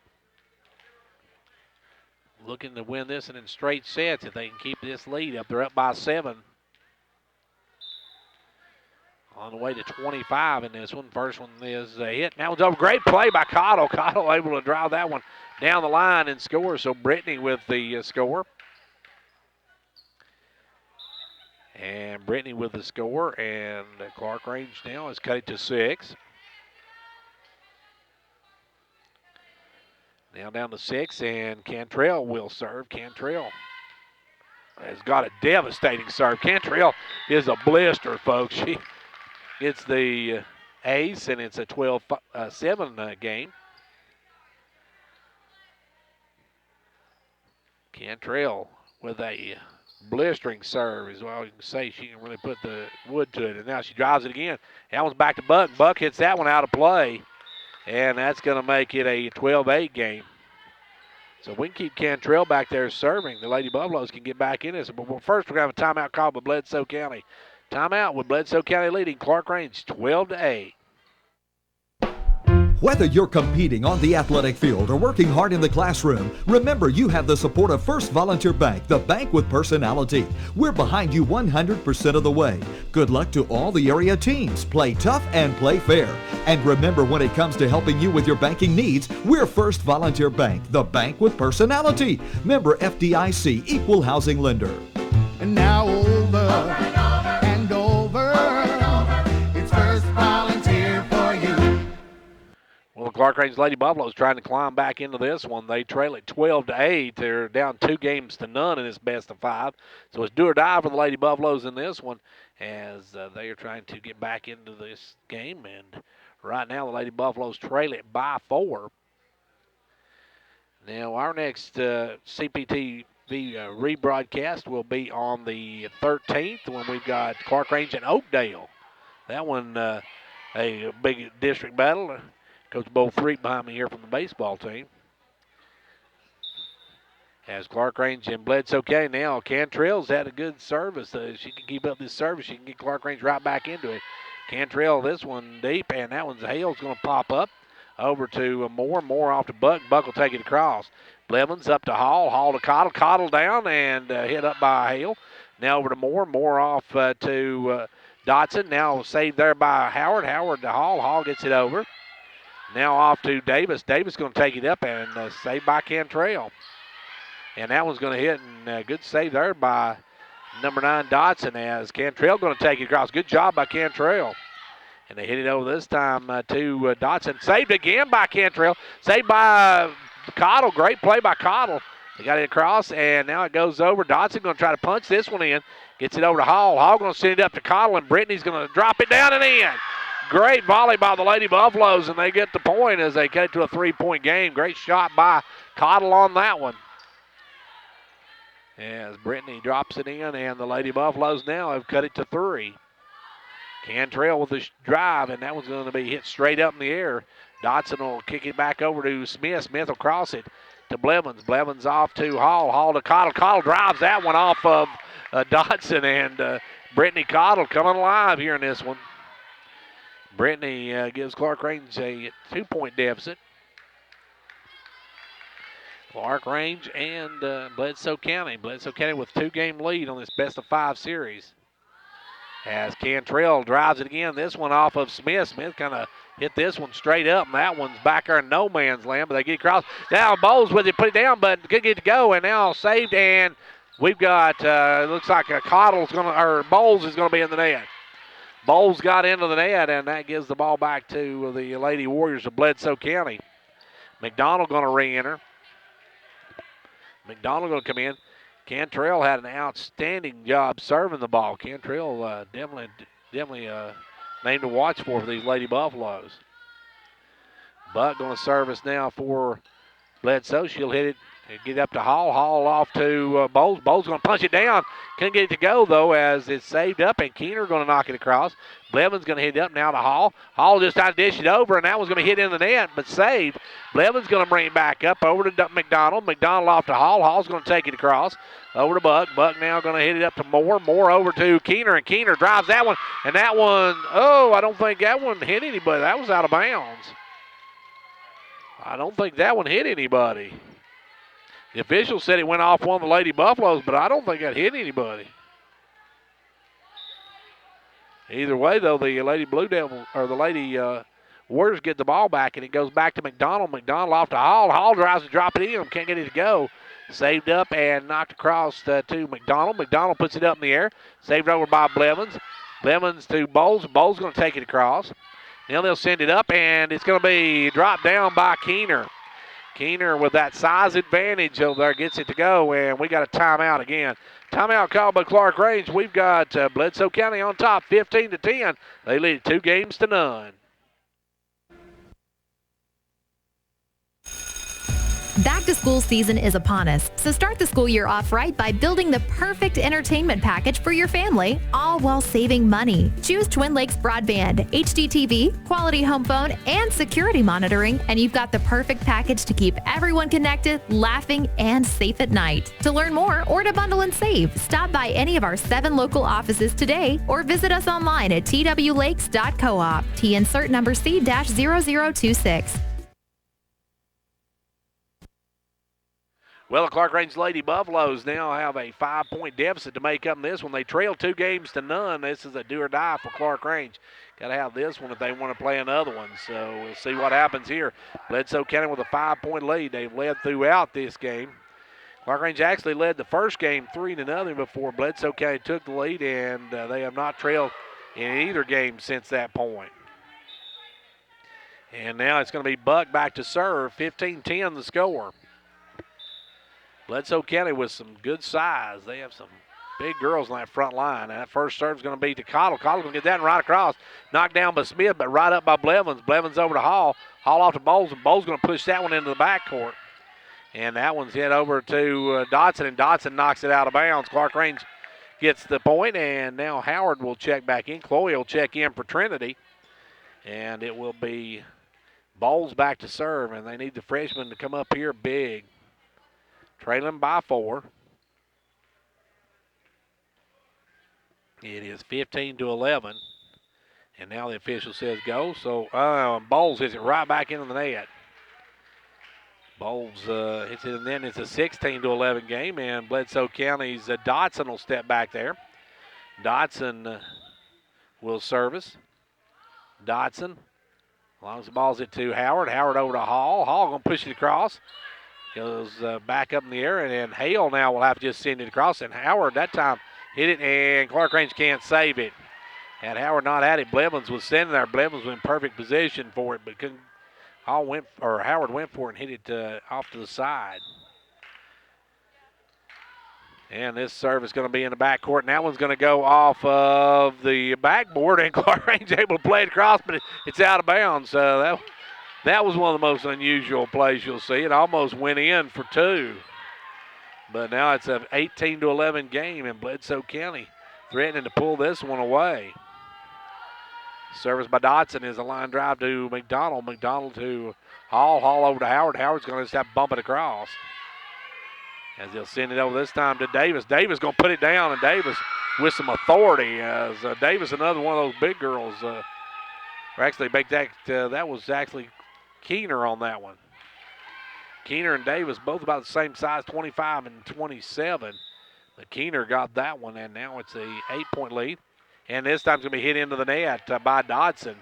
looking to win this and in straight sets if they can keep this lead up. They're up by 7. On the way to 25 in this one. First one is a hit. Now it's over. Great play by Cottle. Cottle able to drive that one down the line and score. So Brittany with the score. And Brittany with the score. And Clarkrange now has cut it to 6. Now down to 6, and Cantrell will serve. Cantrell has got a devastating serve. Cantrell is a blister, folks. She gets the ace, and it's a 12-7 game. Cantrell with a blistering serve is all you can say. She can really put the wood to it, and now she drives it again. That one's back to Buck. Buck hits that one out of play. And that's going to make it a 12-8 game. So we can keep Cantrell back there serving. The Lady Buffaloes can get back in this. But first, we're going to have a timeout called by Bledsoe County. Timeout with Bledsoe County leading Clarkrange 12-8. Whether you're competing on the athletic field or working hard in the classroom, remember you have the support of First Volunteer Bank, the bank with personality. We're behind you 100% of the way. Good luck to all the area teams. Play tough and play fair. And remember, when it comes to helping you with your banking needs, we're First Volunteer Bank, the bank with personality. Member FDIC, Equal Housing Lender. And now over and over, it's First Volunteer for you. Well, the Clarkrange Lady Buffaloes trying to climb back into this one. They trail it 12-8. They're down 2-0 in this best of 5. So it's do or die for the Lady Buffaloes in this one as they are trying to get back into this game. And right now the Lady Buffaloes trail it by 4. Now, our next CPTV rebroadcast will be on the 13th when we've got Clarkrange and Oakdale. That one, a big district battle. Coach Bo Freak behind me here from the baseball team. As Clarkrange and Bledsoe County now, Cantrell's had a good service. She can keep up this service. She can get Clarkrange right back into it. Cantrell, this one deep, and that one's Hale's going to pop up. Over to Moore. Moore off to Buck. Buck will take it across. Blevins up to Hall. Hall to Cottle. Cottle down and hit up by Hale. Now over to Moore. Moore off to Dotson. Now saved there by Howard. Howard to Hall. Hall gets it over. Now off to Davis. Davis going to take it up and saved by Cantrell. And that one's going to hit, and good save there by number 9, Dotson, as Cantrell going to take it across. Good job by Cantrell. And they hit it over this time to Dotson. Saved again by Cantrell. Saved by Cottle. Great play by Cottle. They got it across, and now it goes over. Dotson going to try to punch this one in. Gets it over to Hall. Hall going to send it up to Cottle, and Brittany's going to drop it down and in. Great volley by the Lady Buffaloes, and they get the point as they cut it to a 3-point game. Great shot by Cottle on that one. As Brittany drops it in, and the Lady Buffaloes now have cut it to 3. Cantrell with the drive, and that one's going to be hit straight up in the air. Dotson will kick it back over to Smith. Smith will cross it to Blevins. Blevins off to Hall. Hall to Cottle. Cottle drives that one off of Dotson, and Brittany Cottle coming alive here in this one. Brittany gives Clarkrange a 2-point deficit. Clarkrange and Bledsoe County. Bledsoe County with 2-game lead on this best-of-5 series. As Cantrell drives it again. This one off of Smith. Smith kind of hit this one straight up, and that one's back there in no man's land, but they get across. Now Bowles with it, put it down, but good get to go, and now saved, and we've got, looks like Bowles is going to be in the net. Bowles got into the net, and that gives the ball back to the Lady Warriors of Bledsoe County. McDonald going to re-enter. McDonald going to come in. Cantrell had an outstanding job serving the ball. Cantrell definitely name to watch for these Lady Buffaloes. Buck going to service now for Bledsoe. She'll hit it and get up to Hall. Hall off to Bowles. Bowles going to punch it down. Couldn't get it to go, though, as it's saved up, and Keener going to knock it across. Blevins going to hit it up now to Hall. Hall just tried to dish it over, and that one's going to hit in the net, but saved. Blevins going to bring it back up over to McDonald. McDonald off to Hall. Hall's going to take it across. Over to Buck. Buck now going to hit it up to Moore. Moore over to Keener, and Keener drives that one. And that one, I don't think that one hit anybody. That was out of bounds. I don't think that one hit anybody. The official said it went off one of the Lady Buffaloes, but I don't think that hit anybody. Either way, though, the Lady Blue Devil or the Lady Warriors get the ball back, and it goes back to McDonald. McDonald off to Hall. Hall tries to drop it in. Can't get it to go. Saved up and knocked across to McDonald. McDonald puts it up in the air. Saved over by Blevins. Blevins to Bowles. Bowles going to take it across. Now they'll send it up, and it's going to be dropped down by Keener. Keener with that size advantage over there gets it to go, and we got a timeout again. Timeout called by Clarkrange. We've got Bledsoe County on top, 15-10. They lead 2-0. Back to school season is upon us, so start the school year off right by building the perfect entertainment package for your family, all while saving money. Choose Twin Lakes Broadband, HDTV, quality home phone, and security monitoring, and you've got the perfect package to keep everyone connected, laughing, and safe at night. To learn more or to bundle and save, stop by any of our 7 local offices today or visit us online at twlakes.coop. T-insert number C-0026. Well, the Clarkrange Lady Buffaloes now have a 5-point deficit to make up in this one. They trail 2-0. This is a do or die for Clarkrange. Got to have this one if they want to play another one. So we'll see what happens here. Bledsoe County with a 5-point lead. They've led throughout this game. Clarkrange actually led the first game 3-0 before Bledsoe County took the lead, and they have not trailed in either game since that point. And now it's going to be Buck back to serve. 15-10 the score. Bledsoe County with some good size. They have some big girls on that front line. And that first serve is going to be to Cottle. Cottle's going to get that right across. Knocked down by Smith, but right up by Blevins. Blevins over to Hall. Hall off to Bowles, and Bowles going to push that one into the backcourt. And that one's hit over to Dotson, and Dotson knocks it out of bounds. Clarkrange gets the point, and now Howard will check back in. Chloe will check in for Trinity. And it will be Bowles back to serve, and they need the freshman to come up here big. Trailing by 4. It is 15-11. And now the official says go. So Bowles hits it right back into the net. Bowles hits it, and then it's a 16-11 game, and Bledsoe County's Dotson will step back there. Dotson will service. Dotson, as long as the ball's it to Howard. Howard over to Hall. Hall going to push it across. Goes back up in the air, and then Hale now will have to just send it across. And Howard that time hit it, and Clarkrange can't save it. Had Howard not had it, Blevins was standing there. Blevins was in perfect position for it, but couldn't. Howard went for it and hit it off to the side. And this serve is going to be in the backcourt, and that one's going to go off of the backboard, and Clarkrange able to play it across, but it's out of bounds. So that was one of the most unusual plays you'll see. It almost went in for 2. But now it's an 18-11 game, and Bledsoe County threatening to pull this one away. Service by Dotson is a line drive to McDonald. McDonald to Hall. Hall over to Howard. Howard's going to just have to bump it across. As he'll send it over this time to Davis. Davis going to put it down, and Davis with some authority. As Davis, another one of those big girls. Actually, that was actually Keener on that one. Keener and Davis both about the same size, 25 and 27. But Keener got that one, and now it's a 8-point lead. And this time's going to be hit into the net by Dodson.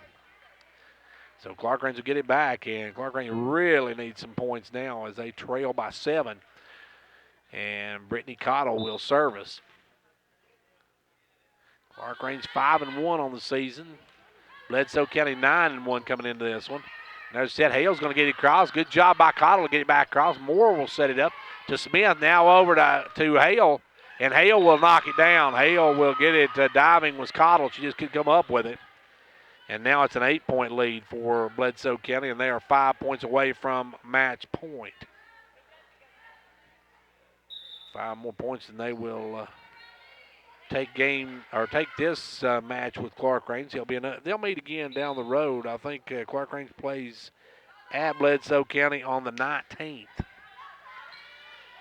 So Clarkrange will get it back, and Clarkrange really needs some points now as they trail by 7. And Brittany Cottle will service. Clarkrange 5-1 on the season. Bledsoe County 9-1 coming into this one. There's set. Hale's going to get it across. Good job by Cottle to get it back across. Moore will set it up to Smith. Now over to Hale, and Hale will knock it down. Hale will get it diving was Cottle. She just couldn't come up with it. And now it's an 8-point lead for Bledsoe County, and they are 5 points away from match point. 5 more points, and they will take this match with Clarkrange. They'll meet again down the road. I think Clarkrange plays at Bledsoe County on the 19th.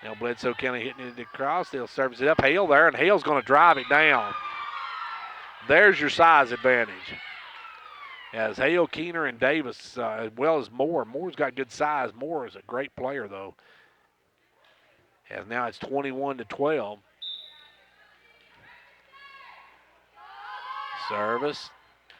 Now Bledsoe County hitting it across. They'll service it up. Hale there, and Hale's going to drive it down. There's your size advantage. As Hale, Keener, and Davis, as well as Moore. Moore's got good size. Moore is a great player, though. As now it's 21-12. Service.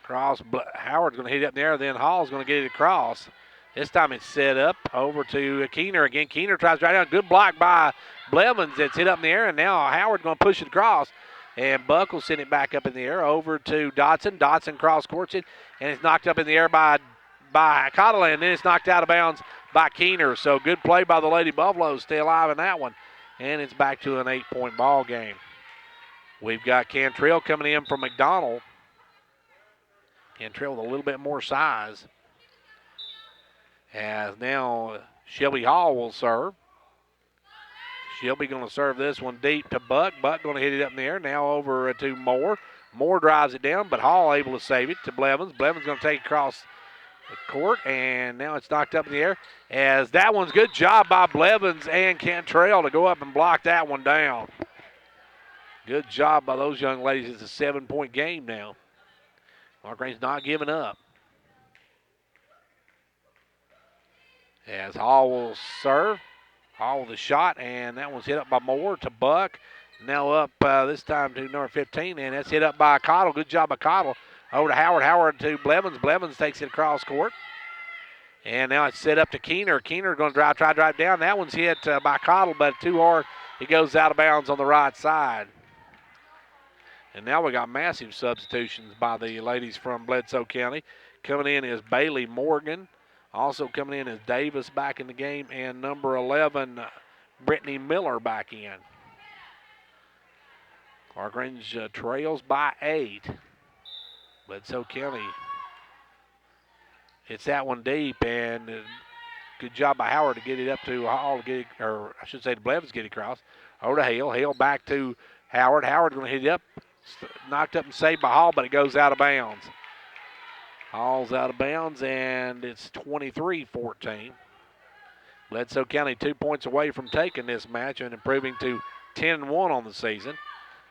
Cross. Howard's going to hit it up in the air. Then Hall's going to get it across. This time it's set up over to Keener again. Keener tries right down. Good block by Blevins. It's hit up in the air, and now Howard going to push it across. And Buck will send it back up in the air over to Dotson. Dotson cross courts it, and it's knocked up in the air by Cottle, and then it's knocked out of bounds by Keener. So good play by the Lady Buffaloes. Stay alive in that one. And it's back to an 8-point ball game. We've got Cantrell coming in from McDonald. Cantrell with a little bit more size. As now Shelby Hall will serve. Shelby going to serve this one deep to Buck. Buck going to hit it up in the air. Now over to Moore. Moore drives it down, but Hall able to save it to Blevins. Blevins going to take it across the court, and now it's knocked up in the air. As that one's good job by Blevins and Cantrell to go up and block that one down. Good job by those young ladies. It's a 7-point game now. Clarkrange not giving up. As Hall will serve. Hall with a shot, and that one's hit up by Moore to Buck. Now up this time to number 15, and that's hit up by Cottle. Good job by Cottle. Over to Howard. Howard to Blevins. Blevins takes it across court. And now it's set up to Keener. Keener going to try to drive down. That one's hit by Cottle, but too hard. It goes out of bounds on the right side. And now we got massive substitutions by the ladies from Bledsoe County. Coming in is Bailey Morgan. Also coming in is Davis back in the game, and number 11, Brittany Miller back in. Clarkrange trails by 8. Bledsoe County hits that one deep, and Good job by Howard to get it up to Hall, or I should say to Blevins, get it across. Over to Hale. Hale back to Howard. Howard's going to hit it up. Knocked up and saved by Hall, but it goes out of bounds. Hall's out of bounds, and it's 23-14. Bledsoe County 2 points away from taking this match and improving to 10-1 on the season.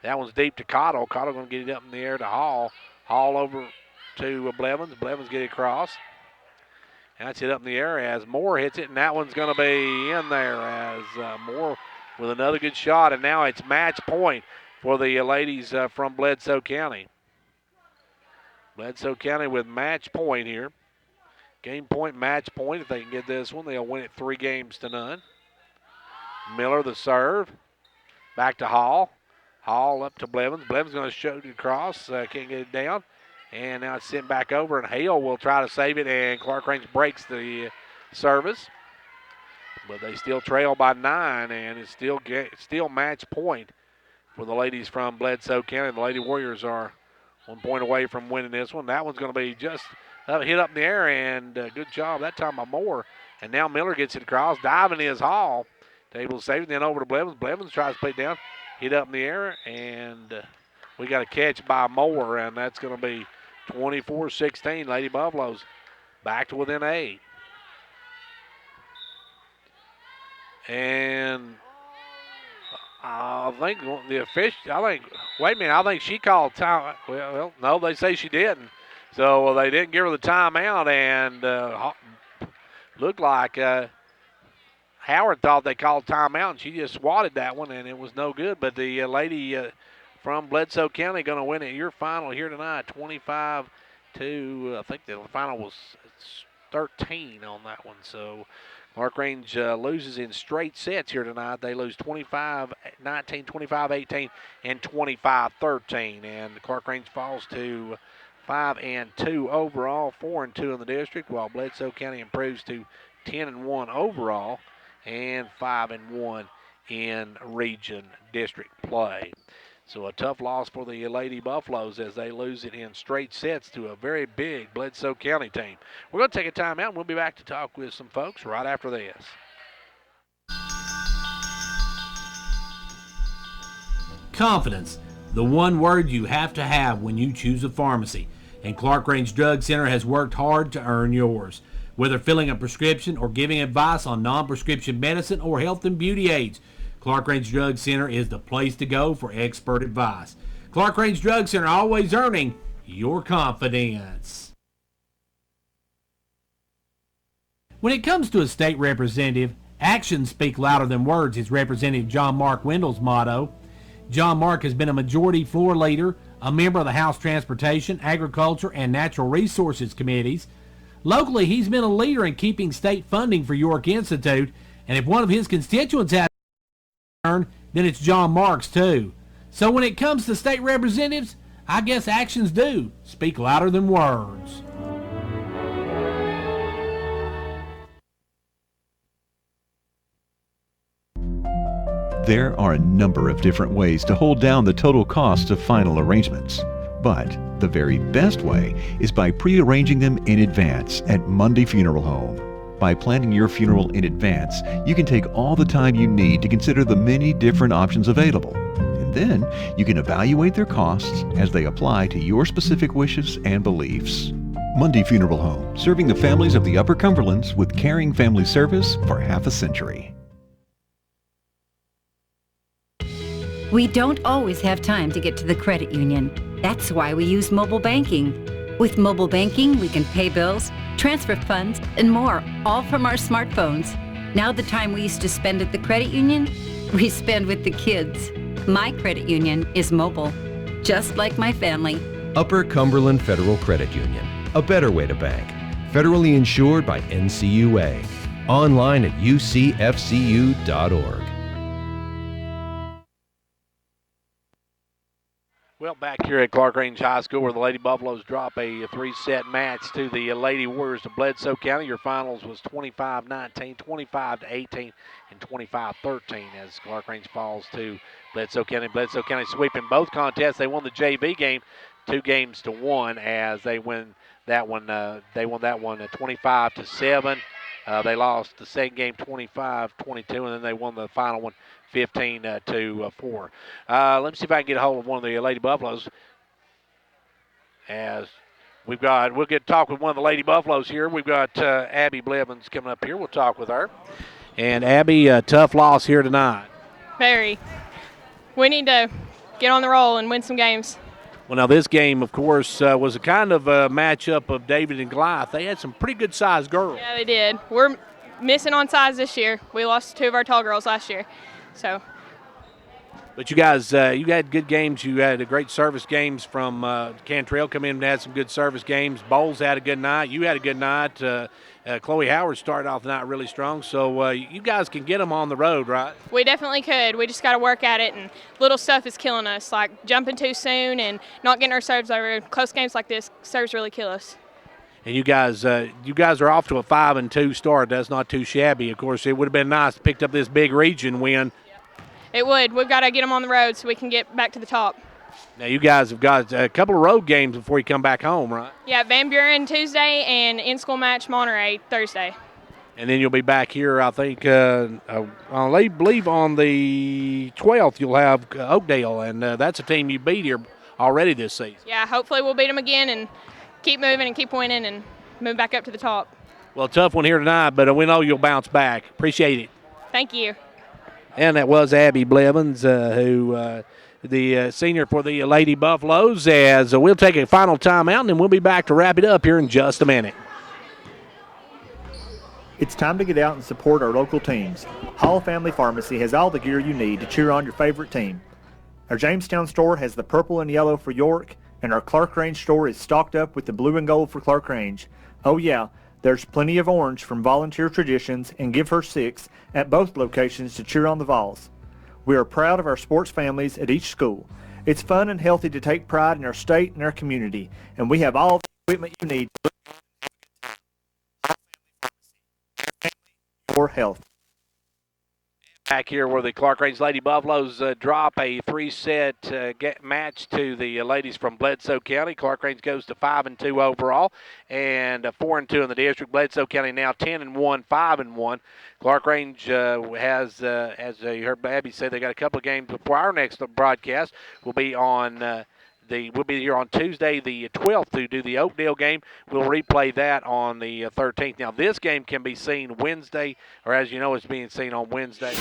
That one's deep to Cottle. Cottle going to get it up in the air to Hall. Hall over to Blevins. Blevins get it across. That's it up in the air as Moore hits it, and that one's going to be in there as Moore with another good shot, and now it's match point for the ladies from Bledsoe County. Bledsoe County with match point here. Game point, match point. If they can get this one, they'll win it 3-0. Miller the serve. Back to Hall. Hall up to Blevins. Blevins going to shoot it across. Can't get it down. And now it's sent back over, and Hale will try to save it, and Clarkrange breaks the service. But they still trail by 9, and it's still match point for the ladies from Bledsoe County. The Lady Warriors are 1 point away from winning this one. That one's going to be just hit up in the air, and good job that time by Moore. And now Miller gets it across. Diving is Hall. Able to save it, then over to Blevins. Blevins tries to put it down. Hit up in the air, and we got a catch by Moore, and that's going to be 24-16. Lady Buffaloes back to within 8. And I think the official, wait a minute, I think she called time. Well, no, they say she didn't. So they didn't give her the timeout, and looked like Howard thought they called timeout, and she just swatted that one, and it was no good. But the lady from Bledsoe County going to win it. Your final here tonight, 25 to, I think the final was 13 on that one. So Clarkrange loses in straight sets here tonight. They lose 25-19, 25-18, and 25-13. And Clarkrange falls to 5-2 overall, 4-2 in the district, while Bledsoe County improves to 10-1 overall and 5-1 in region district play. So a tough loss for the Lady Buffaloes as they lose it in straight sets to a very big Bledsoe County team. We're going to take a timeout, and we'll be back to talk with some folks right after this. Confidence, the one word you have to have when you choose a pharmacy. And Clarkrange Drug Center has worked hard to earn yours. Whether filling a prescription or giving advice on non-prescription medicine or health and beauty aids, Clarkrange Drug Center is the place to go for expert advice. Clarkrange Drug Center, always earning your confidence. When it comes to a state representative, actions speak louder than words is Representative John Mark Wendell's motto. John Mark has been a majority floor leader, a member of the House Transportation, Agriculture, and Natural Resources Committees. Locally, he's been a leader in keeping state funding for York Institute, and if one of his constituents has then it's John Marks too. So when it comes to state representatives, I guess actions do speak louder than words. There are a number of different ways to hold down the total cost of final arrangements, but the very best way is by pre-arranging them in advance at Monday Funeral Home. By planning your funeral in advance, you can take all the time you need to consider the many different options available. And then you can evaluate their costs as they apply to your specific wishes and beliefs. Monday Funeral Home, serving the families of the Upper Cumberlands with caring family service for half a century. We don't always have time to get to the credit union. That's why we use mobile banking. With mobile banking, we can pay bills, transfer funds, and more, all from our smartphones. Now the time we used to spend at the credit union, we spend with the kids. My credit union is mobile, just like my family. Upper Cumberland Federal Credit Union, a better way to bank. Federally insured by NCUA. Online at ucfcu.org. Well, back here at Clarkrange High School where the Lady Buffaloes drop a 3-set match to the Lady Warriors of Bledsoe County. Your finals was 25-19, 25-18, and 25-13 as Clarkrange falls to Bledsoe County. Bledsoe County sweeping both contests. They won the JV game 2-1 as they win that one. They won that one 25-7. They lost the second game 25-22, and then they won the final one 15-4. Let me see if I can get a hold of one of the Lady Buffaloes. As we'll get to talk with one of the Lady Buffaloes here. We've got Abby Blevins coming up here. We'll talk with her. And Abby, a tough loss here tonight. Very. We need to get on the roll and win some games. Well, now this game, of course, was a kind of a matchup of David and Goliath. They had some pretty good-sized girls. Yeah, they did. We're missing on size this year. We lost 2 of our tall girls last year. So. But you guys, you had good games. You had great service games from Cantrell come in and had some good service games. Bowles had a good night. You had a good night. Chloe Howard started off the night really strong. So you guys can get them on the road, right? We definitely could. We just got to work at it, and little stuff is killing us, like jumping too soon and not getting our serves over. Close games like this, serves really kill us. And you guys are off to a 5-2 start. That's not too shabby. Of course, it would have been nice to pick up this big region win. It would. We've got to get them on the road so we can get back to the top. Now, you guys have got a couple of road games before you come back home, right? Yeah, Van Buren Tuesday and in-school match Monterey Thursday. And then you'll be back here, I think, I believe on the 12th you'll have Oakdale, and that's a team you beat here already this season. Yeah, hopefully we'll beat them again and keep moving and keep winning and move back up to the top. Well, tough one here tonight, but we know you'll bounce back. Appreciate it. Thank you. And that was Abby Blevins, who the senior for the Lady Buffaloes, as we'll take a final timeout, and then we'll be back to wrap it up here in just a minute. It's time to get out and support our local teams. Hall Family Pharmacy has all the gear you need to cheer on your favorite team. Our Jamestown store has the purple and yellow for York, and our Clarkrange store is stocked up with the blue and gold for Clarkrange. Oh yeah, there's plenty of orange from Volunteer Traditions and Give Her 6 at both locations to cheer on the Vols. We are proud of our sports families at each school. It's fun and healthy to take pride in our state and our community, and we have all the equipment you need for health. Back here where the Clarkrange Lady Buffaloes drop a 3-set match to the ladies from Bledsoe County. Clarkrange goes to 5-2 overall and 4-2 in the district. Bledsoe County now 10-1, 5-1. Clarkrange has, as you heard Abby say, they got a couple of games before our next broadcast. We'll be on we'll be here on Tuesday the 12th to do the Oakdale game. We'll replay that on the 13th. Now, this game can be seen Wednesday, or as you know, it's being seen on Wednesday.